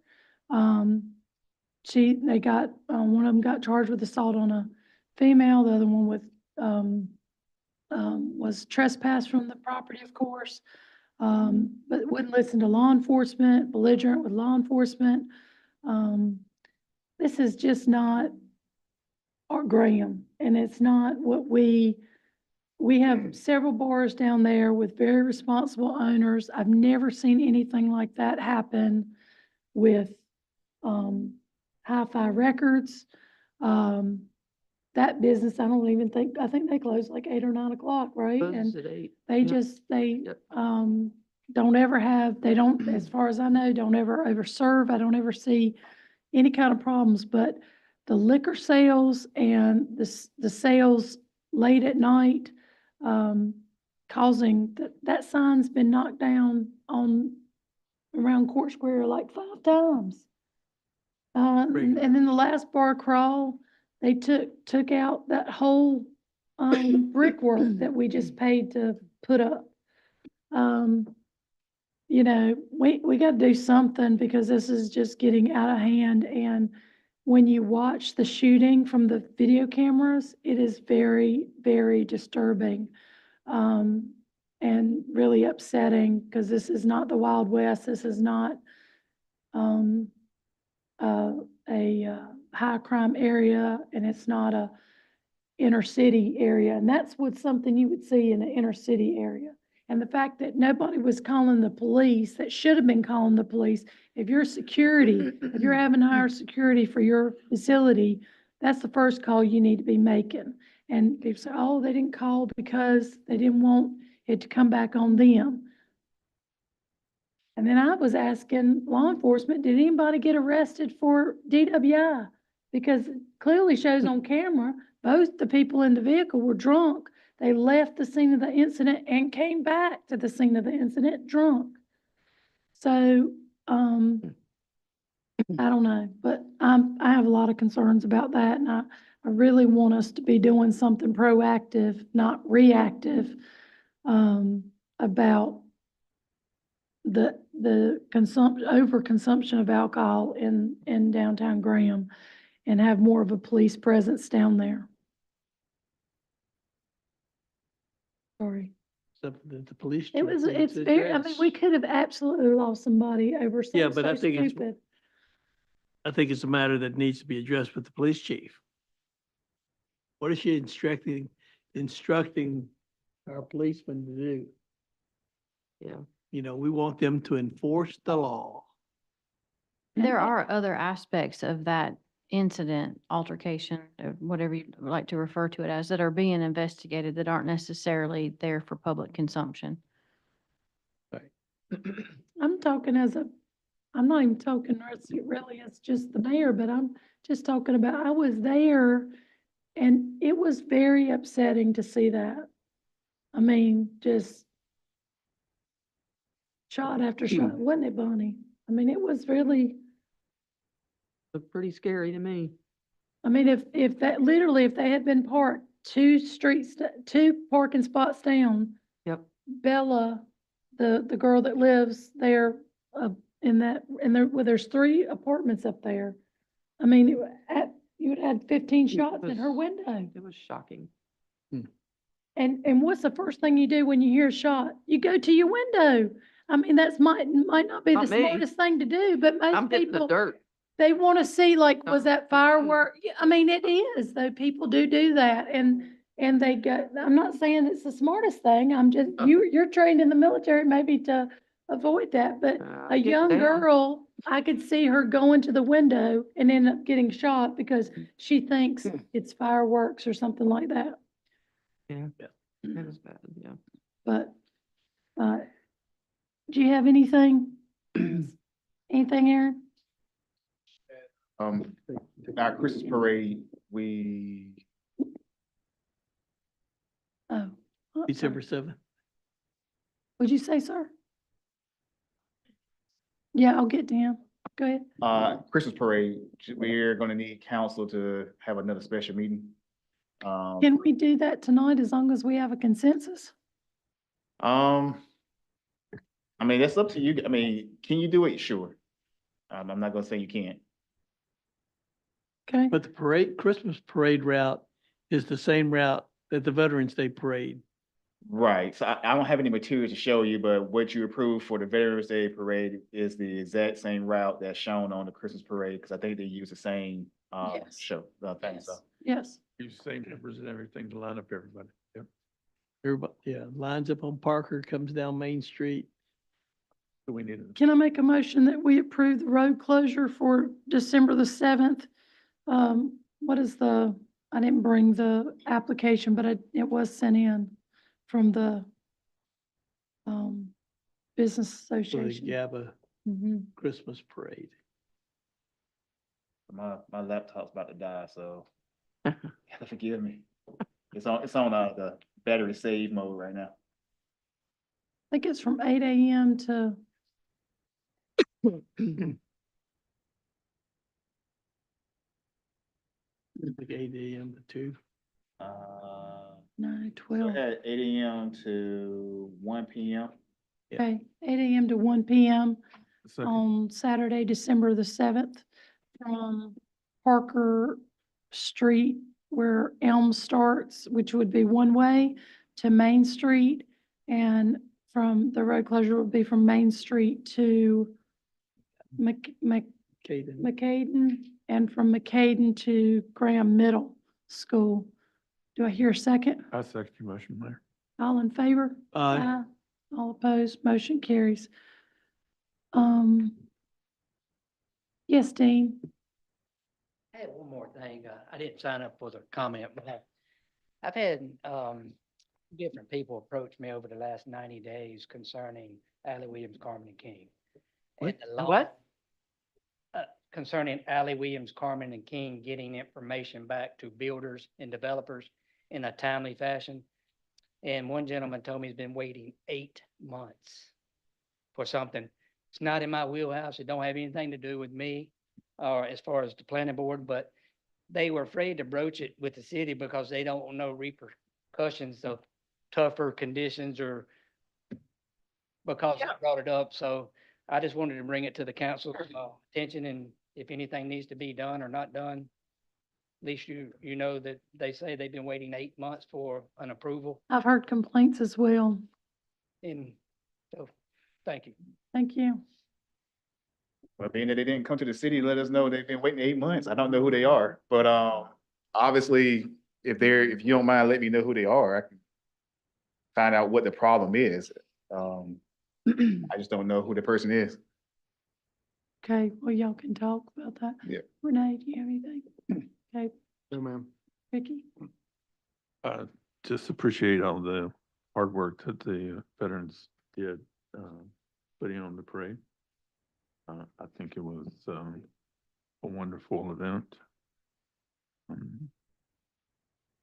S2: One of them got charged with assault on a female. The other one was trespass from the property, of course. But wouldn't listen to law enforcement, belligerent with law enforcement. This is just not our Graham, and it's not what we have several bars down there with very responsible owners. I've never seen anything like that happen with Hi-Fi Records. That business, I think they close like 8 or 9 o'clock, right?
S3: Closes
S2: And
S3: at 8.
S2: they
S3: Yep.
S2: just,
S3: Yep.
S2: don't ever as far as I know, don't ever overserve. I don't ever see any kind of problems, but the liquor sales and the sales late at night, causing, that sign's been knocked down around Court Square like 5 times. And then the last bar crawl, they took out that whole brickwork that we just paid to put up. We got to do something, because this is just getting out of hand. And when you watch the shooting from the video cameras, it is very, very disturbing and really upsetting, because this is not the Wild West. This is not a high crime area, and it's not a inner city area. And that's something you would see in an inner city area. And the fact that nobody was calling the police, that should have been calling the police. If you're if you're having higher security for your facility, that's the first call you need to be making. And people say, oh, they didn't call because they didn't want it to come back on them. And then I was asking law enforcement, did anybody get arrested for DWI? Because it clearly shows on camera, both the people in the vehicle were drunk. They left the scene of the incident and came back to the scene of the incident drunk. So, I don't know, but I have a lot of concerns about that, and I really want us to be doing something proactive, not reactive, about the overconsumption of alcohol in downtown Graham, and have more of a police presence down there. Sorry.
S1: Something that the police.
S2: It
S1: chief
S2: was,
S1: needs
S2: it's
S1: to
S2: very, I mean,
S1: address.
S2: we could have absolutely lost somebody over
S1: Yeah,
S2: something
S1: but I
S2: so
S1: think it's-
S2: stupid.
S1: I think it's a matter that needs to be addressed with the police chief. What is she instructing our policemen to do?
S3: Yeah.
S1: You know, we want them to enforce the law.
S8: There are other aspects of that incident, altercation, or whatever you like to refer to it as, that are being investigated that aren't necessarily there for public consumption.
S2: I'm talking I'm not even talking, really, it's just the mayor, but I'm just talking about, I was there and it was very upsetting to see that. I mean, just shot after shot, wasn't it, Bonnie? I mean, it was really,
S3: Looked pretty scary to me.
S2: I mean, if that, literally, if they had been parked 2 parking spots down,
S3: Yep.
S2: Bella, the girl that lives there, well, there's 3 apartments up there. I mean, you'd had 15 shots in her
S3: was-
S2: window.
S3: It was shocking.
S2: And what's the first thing you do when you hear a shot? You go to your window. I mean, might not be the
S3: Not me.
S2: smartest thing to do, but
S3: I'm
S2: most
S3: hitting the
S2: people,
S3: dirt.
S2: they want to see, like, was that
S3: Mm.
S2: firework? Yeah, I mean, it is, though. People do that, and they go, I'm not saying it's the smartest thing. I'm just, you're trained in the military maybe to avoid that, but a
S3: Get
S2: young
S3: down.
S2: girl, I could see her going to the window and end up getting shot because she thinks it's fireworks or something like that.
S3: Yeah. It was bad, yeah.
S2: But, do you have anything? Anything, Aaron?
S9: Our Christmas parade, we,
S2: Oh.
S1: December 7th.
S2: What'd you say, sir? Yeah, I'll get to him. Go ahead.
S9: Christmas parade, we're gonna need council to have another special meeting.
S2: Can we do that tonight as long as we have a consensus?
S9: I mean, that's up to you. I mean, can you do it? Sure. I'm not gonna say you can't.
S2: Okay,
S1: But the Christmas parade route is the same route that the Veterans Day parade.
S9: Right, so I don't have any material to show you, but what you approved for the Veterans Day parade is the exact same route that's shown on the Christmas parade, because I think they use the same,
S2: Yes.
S9: show, thing, so.
S2: yes.
S4: Use the same numbers and everything to line up everybody. Yep.
S1: Everybody, yeah, lines up on Parker, comes down Main Street.
S4: So we need to.
S2: Can I make a motion that we approve the road closure for December the 7th? I didn't bring the application, but it was sent in from the, Business
S1: For the
S2: Association.
S1: GABA
S2: Mhm.
S1: Christmas parade.
S9: My laptop's about to die, so you have to forgive me. It's on, the battery save mode right now.
S2: I think it's from 8 AM to,
S1: Like 8 AM to 2.
S2: no,
S9: So
S2: 12.
S9: at 8 AM to 1 PM.
S2: Okay, 8 AM to 1 PM
S4: Second.
S2: on Saturday, December the 7th, from Parker Street, where Elm starts, which would be one way, to Main Street. And from, the road closure would be from Main Street to
S1: Caden.
S2: McCaden, and from McCaden to Graham Middle School. Do I hear a second?
S4: I second your motion, Mayor.
S2: All in favor?
S1: Aye.
S2: All opposed, motion carries. Yes, Dean?
S14: I had one more thing. I didn't sign up for the comment, but I've had, different people approach me over the last 90 days concerning Allie Williams, Carmen and King. And the law-
S3: What?
S14: Concerning Allie Williams, Carmen and King getting information back to builders and developers in a timely fashion. And one gentleman told me he's been waiting 8 months for something. It's not in my wheelhouse. It don't have anything to do with me, or as far as the planning board, but they were afraid to broach it with the city because they don't know repercussions of tougher conditions or because I brought it up. So I just wanted to bring it to the council's attention, and if anything needs to be done or not done, at least you know that they say they've been waiting 8 months for an approval.
S2: I've heard complaints as well.
S14: And so, thank you.
S2: Thank you.
S9: But being that they didn't come to the city, let us know they've been waiting 8 months. I don't know who they are, but, obviously, if you don't mind, let me know who they are. I can find out what the problem is. I just don't know who the person is.
S2: Okay, well, y'all can talk about that.
S9: Yeah.
S2: Renee, do you have anything? Okay,
S10: No, ma'am.
S2: Vicky?
S4: Just appreciate all the hard work that the veterans did, putting on the parade. I think it was, a wonderful event.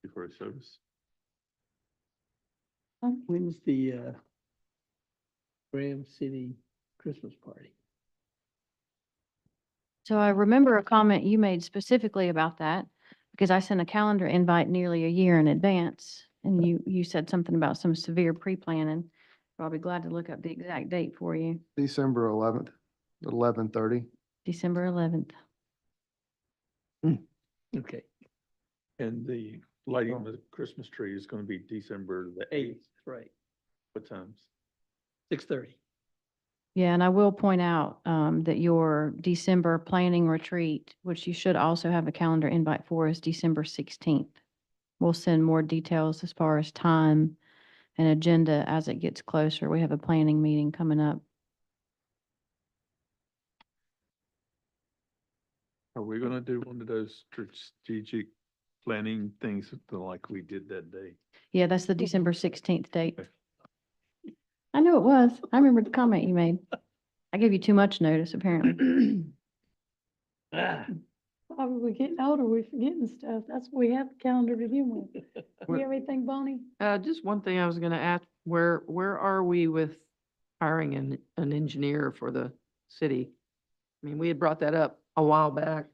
S4: Before a service.
S1: When's the Graham City Christmas party?
S8: So I remember a comment you made specifically about that because I sent a calendar invite nearly a year in advance. And you said something about some severe pre-planning. So I'll be glad to look up the exact date for you.
S10: December 11th, 11:30.
S8: December 11th.
S1: Okay,
S4: And the lighting of the Christmas tree is gonna be December the 8th.
S1: right,
S4: What times?
S1: 6:30.
S8: Yeah, and I will point out that your December planning retreat, which you should also have a calendar invite for, is December 16th. We'll send more details as far as time and agenda as it gets closer. We have a planning meeting coming up.
S4: Are we gonna do one of those strategic planning things like we did that day?
S8: Yeah, that's the December 16th date. I knew it was. I remember the comment you made. I gave you too much notice, apparently.
S2: Probably we're getting older, we're forgetting stuff. That's what we have the calendar to begin with. You have anything, Bonnie?
S3: Just one thing I was gonna ask, where are we with hiring an engineer for the city? I mean, we had brought that up a while back.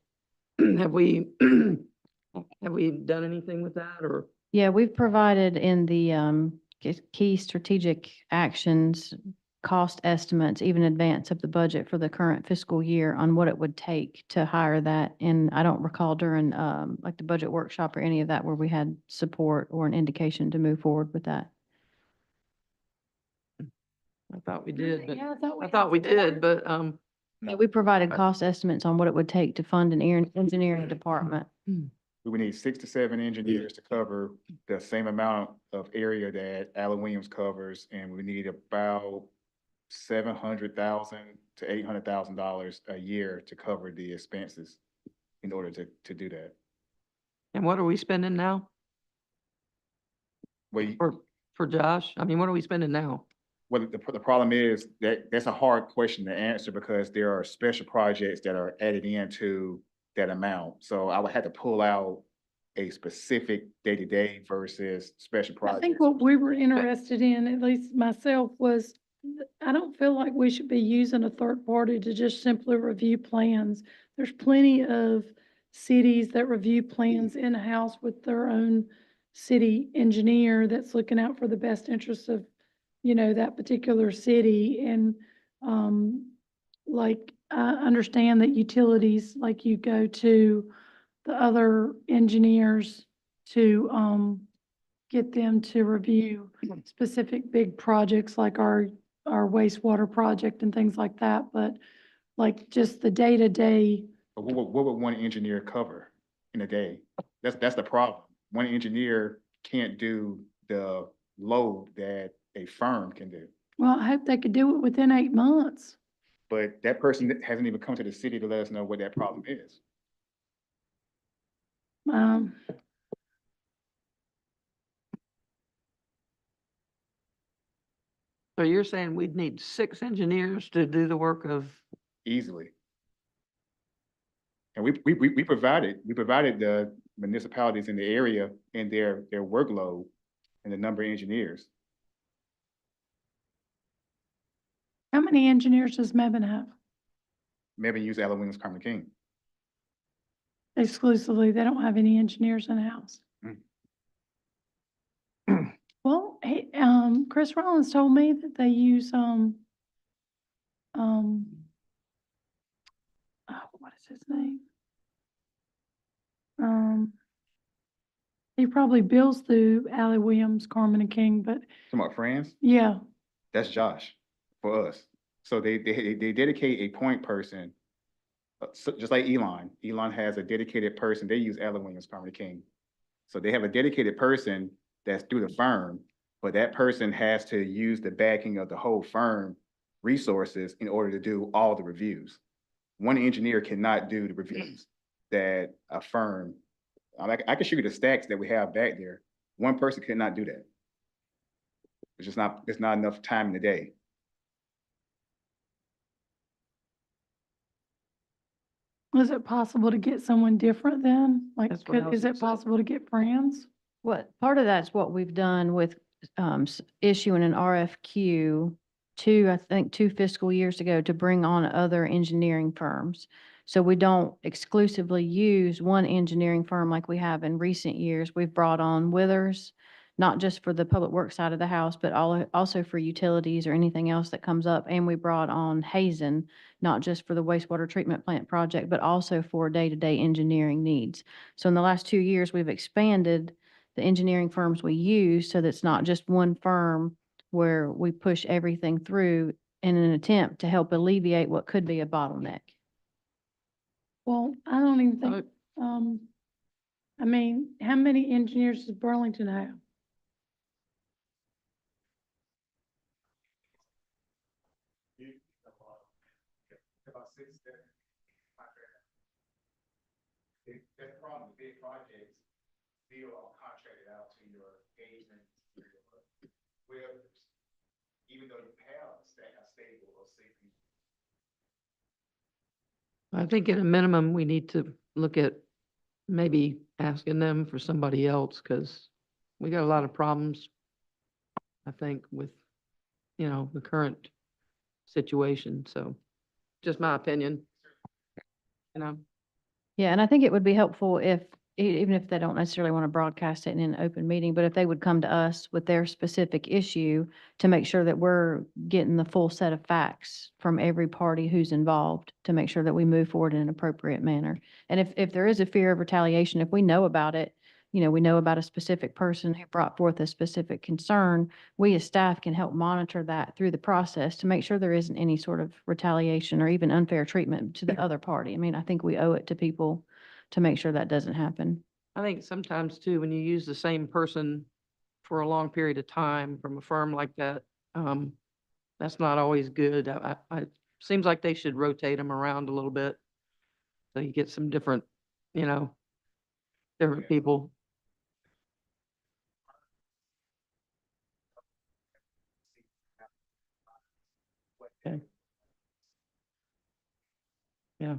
S3: Have we, have we done anything with that or?
S8: Yeah, we've provided in the key strategic actions, cost estimates, even advance of the budget for the current fiscal year on what it would take to hire that. And I don't recall during like the budget workshop or any of that where we had support or an indication to move forward with that.
S3: I thought we did, but
S2: Yeah,
S3: I thought we did, but,
S8: Yeah, we provided cost estimates on what it would take to fund an engineering department.
S9: We would need 6 to 7 engineers to cover the same amount of area that Allen Williams covers, and we need about $700,000 to $800,000 a year to cover the expenses in order to do that.
S3: and what are we spending now
S9: Well,
S3: for Josh? I mean, what are we spending now?
S9: well, the problem is that that's a hard question to answer because there are special projects that are added into that amount. So I would have to pull out a specific day-to-day versus special
S2: I
S9: projects.
S2: think what we were interested in, at least myself, was I don't feel like we should be using a third party to just simply review plans. There's plenty of cities that review plans in-house with their own city engineer that's looking out for the best interests of, that particular city. And, like, I understand that utilities, like you go to the other engineers to, get them to review specific big projects like our wastewater project and things like that, but like just the day-to-day,
S9: But what would one engineer cover in a day? That's the problem. One engineer can't do the load that a firm can do.
S2: well, I hope they could do it within 8 months.
S9: But that person hasn't even come to the city to let us know what that problem is.
S3: So you're saying we'd need 6 engineers to do the work of,
S9: Easily. And we provided the municipalities in the area and their workload and the number of engineers.
S2: How many engineers does Mebane have?
S9: Maybe use Allen Williams, Carmen King.
S2: Exclusively, they don't have any engineers in-house. Well, hey, Chris Rollins told me that they use, what is his name? He probably bills through Allen Williams, Carmen and King, but
S9: Talking about friends,
S2: yeah,
S9: that's Josh for us. So they dedicate a point person, just like Elon. Elon has a dedicated person. They use Allen Williams, Carmen King. So they have a dedicated person that's through the firm, but that person has to use the backing of the whole firm resources in order to do all the reviews. One engineer cannot do the reviews that a firm, I can show you the stacks that we have back there. One person could not do that. It's not enough time in the day.
S2: is it possible to get someone different then? Like,
S3: That's what I was
S2: is it
S3: gonna say.
S2: possible to get friends?
S8: What, part of that's what we've done with issuing an RFQ I think 2 fiscal years ago to bring on other engineering firms. So we don't exclusively use one engineering firm like we have in recent years. We've brought on Withers, not just for the public works side of the house, but also for utilities or anything else that comes up. And we brought on Hazen, not just for the wastewater treatment plant project, but also for day-to-day engineering needs. So in the last 2 years, we've expanded the engineering firms we use so that it's not just one firm where we push everything through in an attempt to help alleviate what could be a bottleneck.
S2: Well, I don't even think, I mean, how many engineers does Burlington have?
S9: About 6, 7 contractors. That's the problem with big projects. Still are contracted out to your agents, your webs, even though you have a stable of 60.
S3: I think at a minimum, we need to look at maybe asking them for somebody else, because we got a lot of problems, I think, with, the current situation. So just my opinion.
S8: Yeah, and I think it would be helpful if, even if they don't necessarily want to broadcast it in an open meeting, but if they would come to us with their specific issue to make sure that we're getting the full set of facts from every party who's involved to make sure that we move forward in an appropriate manner. And if there is a fear of retaliation, if we know about it, we know about a specific person who brought forth a specific concern, we as staff can help monitor that through the process to make sure there isn't any sort of retaliation or even unfair treatment to the other party. I mean, I think we owe it to people to make sure that doesn't happen.
S3: I think sometimes too, when you use the same person for a long period of time from a firm like that, that's not always good. Seems like they should rotate them around a little bit. So you get some different people. Okay. Yeah.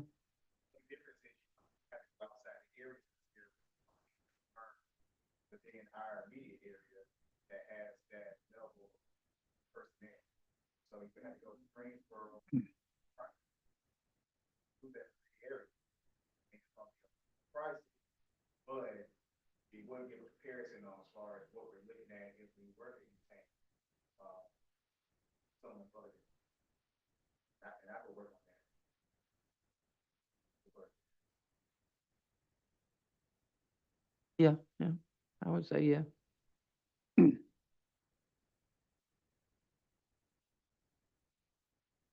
S9: Within our immediate area that has that level of personnel. So you have to go to Greensboro, to that area. And it's gonna be pricey, but it would give a comparison on as far as what we're looking at if we were to entertain someone further. And I would work on that.
S3: Yeah, I would say, yeah.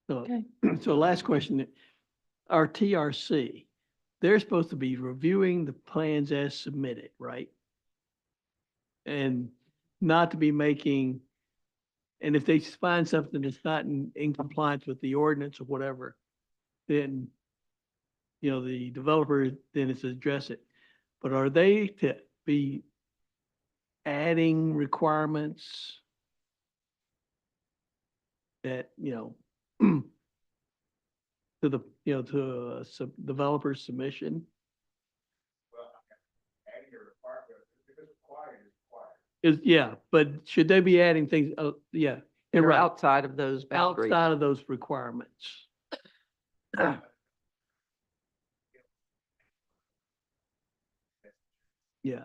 S1: So,
S2: Okay.
S1: so last question, our TRC, they're supposed to be reviewing the plans as submitted, right? And not to be making, and if they find something that's not in compliance with the ordinance or whatever, then, the developer then is to address it. But are they to be adding requirements that, to the, to a developer's submission?
S9: Well, adding your requirement, if it's required, it's required.
S1: Yeah, but should they be adding things, yeah,
S3: They're
S1: right.
S3: outside of those boundaries.
S1: outside of those requirements. Yeah,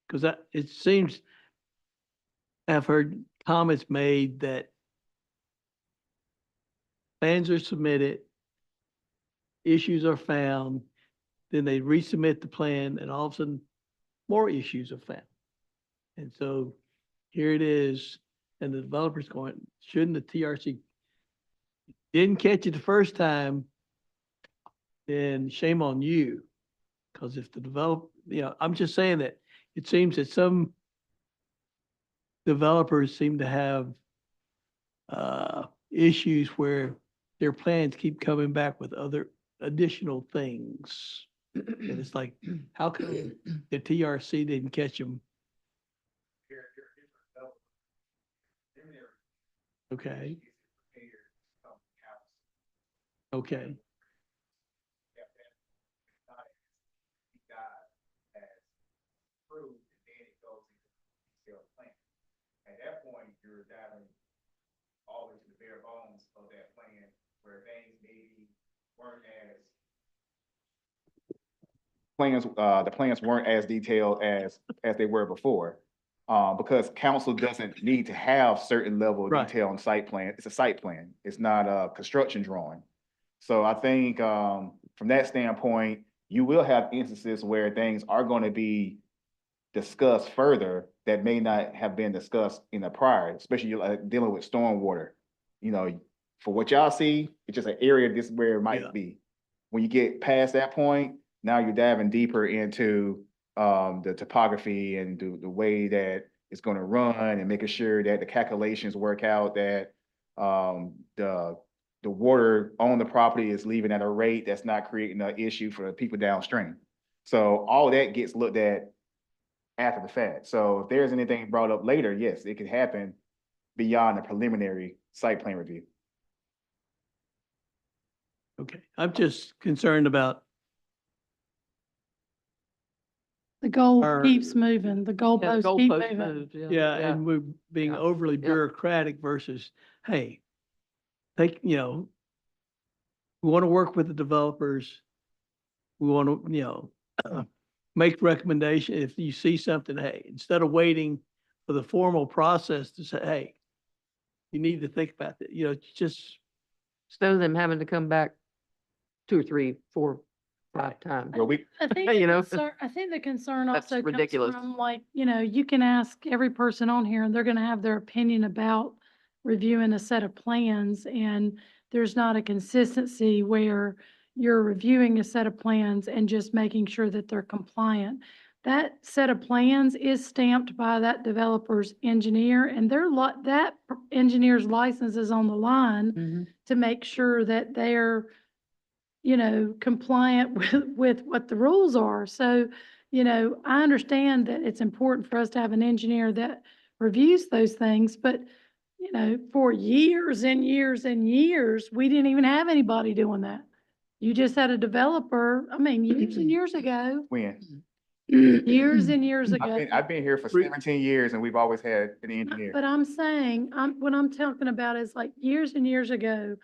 S1: because it seems, I've heard comments made that plans are submitted, issues are found, then they resubmit the plan, and all of a sudden, more issues are found. And so here it is, and the developer's going, shouldn't the TRC didn't catch it the first time, then shame on you. Because if the I'm just saying that it seems that some developers seem to have issues where their plans keep coming back with other additional things. And it's like, how come the TRC didn't catch them? Okay. Okay.
S9: At that point, you're diving all into the bare bones of that plan where things maybe weren't the plans weren't as detailed as they were before. Because council doesn't need to have certain level of
S1: Right.
S9: detail on site plan. It's a site plan. It's not a construction drawing. So I think, from that standpoint, you will have instances where things are going to be discussed further that may not have been discussed in the prior, especially dealing with stormwater. You know, for what y'all see, it's just an area, this is where it might
S1: Yeah.
S9: be. When you get past that point, now you're diving deeper into the topography and the way that it's going to run and making sure that the calculations work out, that the water on the property is leaving at a rate that's not creating an issue for the people downstream. So all that gets looked at after the fact. So if there's anything brought up later, yes, it could happen beyond the preliminary site plan review.
S1: Okay, I'm just concerned about
S2: The goal
S1: Our-
S2: keeps moving, the
S3: Yeah,
S2: goalposts keep
S3: goalpost
S2: moving.
S3: moved,
S1: Yeah, and we're being
S3: Yeah.
S1: overly
S3: Yeah.
S1: bureaucratic versus, hey, we want to work with the developers. We want to, make recommendation. If you see something, hey, instead of waiting for the formal process to say, hey, you need to think about that, just,
S3: Instead of them having to come back 2 or 3, 4, 5 times.
S9: Well, we,
S2: I think
S3: You
S2: the
S3: know,
S2: concern, I think the concern
S3: that's
S2: also comes
S3: ridiculous.
S2: from like, you can ask every person on here and they're gonna have their opinion about reviewing a set of plans, and there's not a consistency where you're reviewing a set of plans and just making sure that they're compliant. That set of plans is stamped by that developer's engineer, and that engineer's license is on the line
S3: Mhm.
S2: to make sure that they're compliant with what the rules are. So, I understand that it's important for us to have an engineer that reviews those things, but, for years and years and years, we didn't even have anybody doing that. You just had a developer, years and years ago,
S9: when?
S2: years and years ago.
S9: I've been here for 17 years and we've always had an engineer.
S2: But I'm saying, what I'm talking about is like years and years ago,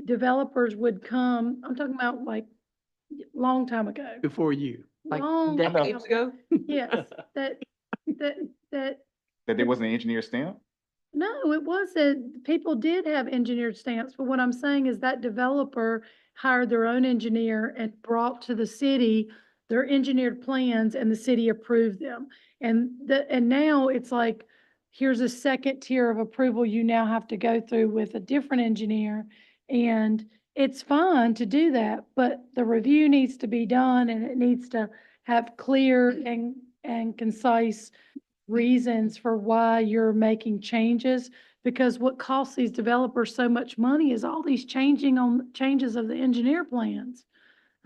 S2: developers would come, I'm talking about like long time ago.
S1: before you.
S3: Like
S2: Long time
S3: decades ago?
S2: Yes, that,
S9: That there wasn't an engineer stamp?
S2: no, it wasn't. People did have engineered stamps, but what I'm saying is that developer hired their own engineer and brought to the city their engineered plans, and the city approved them. And now it's like, here's a second tier of approval you now have to go through with a different engineer. And it's fine to do that, but the review needs to be done, and it needs to have clear and concise reasons for why you're making changes. Because what costs these developers so much money is all these changes of the engineer plans.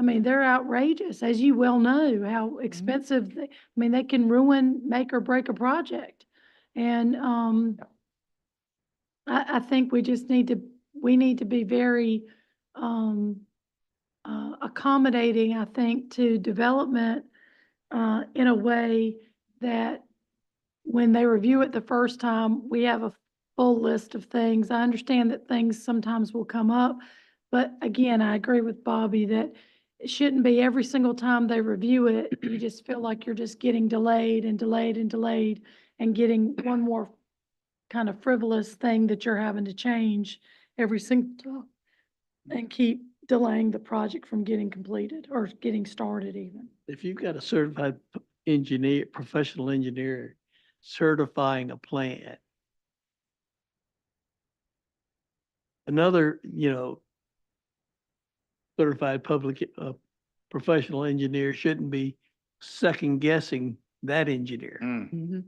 S2: They're outrageous, as you well know, how expensive, they can make or break a project. And, I think we need to be very, accommodating, I think, to development, in a way that when they review it the first time, we have a full list of things. I understand that things sometimes will come up, but again, I agree with Bobby that it shouldn't be every single time they review it, you just feel like you're just getting delayed and delayed and delayed and getting one more kind of frivolous thing that you're having to change every single time and keep delaying the project from getting completed or getting started even.
S1: If you've got a certified engineer, professional engineer certifying a plan, another, certified professional engineer shouldn't be second guessing that engineer.
S9: Mm.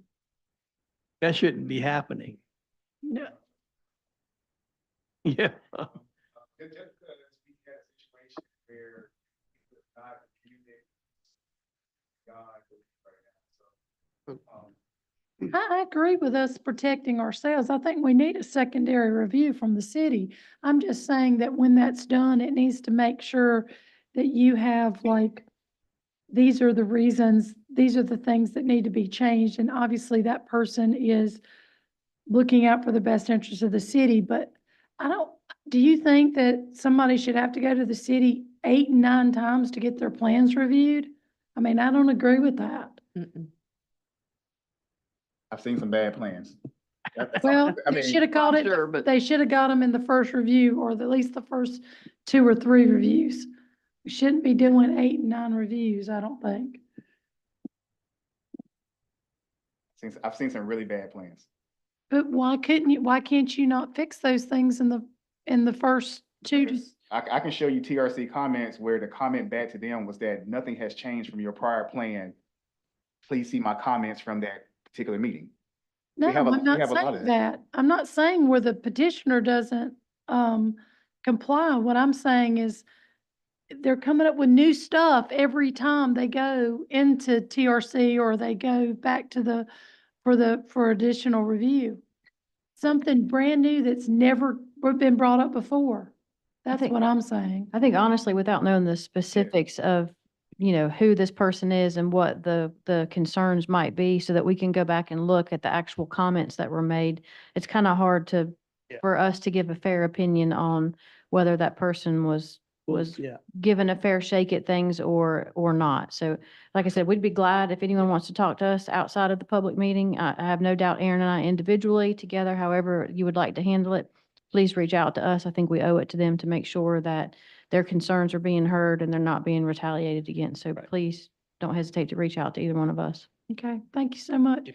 S1: That shouldn't be happening.
S2: No.
S1: Yeah.
S9: Just because we had a situation where we could not use it, God, right now, so.
S2: I agree with us protecting ourselves. I think we need a secondary review from the city. I'm just saying that when that's done, it needs to make sure that you have like, these are the reasons, these are the things that need to be changed. And obviously that person is looking out for the best interest of the city, but do you think that somebody should have to go to the city 8 and 9 times to get their plans reviewed? I mean, I don't agree with that.
S3: Mm-mm.
S9: I've seen some bad plans.
S2: Well,
S9: I
S2: they
S9: mean,
S2: should have called it,
S3: Sure, but-
S2: they should have got them in the first review or at least the first 2 or 3 reviews. We shouldn't be doing 8 and 9 reviews, I don't think.
S9: I've seen some really bad plans.
S2: But why can't you not fix those things in the first 2 to?
S9: I can show you TRC comments where the comment back to them was that nothing has changed from your prior plan. Please see my comments from that particular meeting.
S2: No,
S9: have a-
S2: I'm
S9: we
S2: not
S9: have a lot of
S2: saying
S9: that.
S2: that. I'm not saying where the petitioner doesn't comply. What I'm saying is they're coming up with new stuff every time they go into TRC or they go back to for additional review. Something brand new that's never been brought up before. That's
S8: think-
S2: what I'm saying.
S8: I think honestly, without knowing the specifics of, who this person is and what the concerns might be, so that we can go back and look at the actual comments that were made, it's kind of hard for us to give a fair opinion on whether that person was
S1: Yeah.
S8: given a fair shake at things or not. So like I said, we'd be glad if anyone wants to talk to us outside of the public meeting. I have no doubt Aaron and I individually together, however you would like to handle it, please reach out to us. I think we owe it to them to make sure that their concerns are being heard and they're not being retaliated against. So please don't hesitate to reach out to either one of us.
S2: Okay, thank you so much.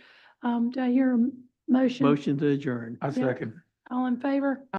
S2: Do I hear a motion?
S1: Motion to adjourn.
S4: I second.
S2: All in favor?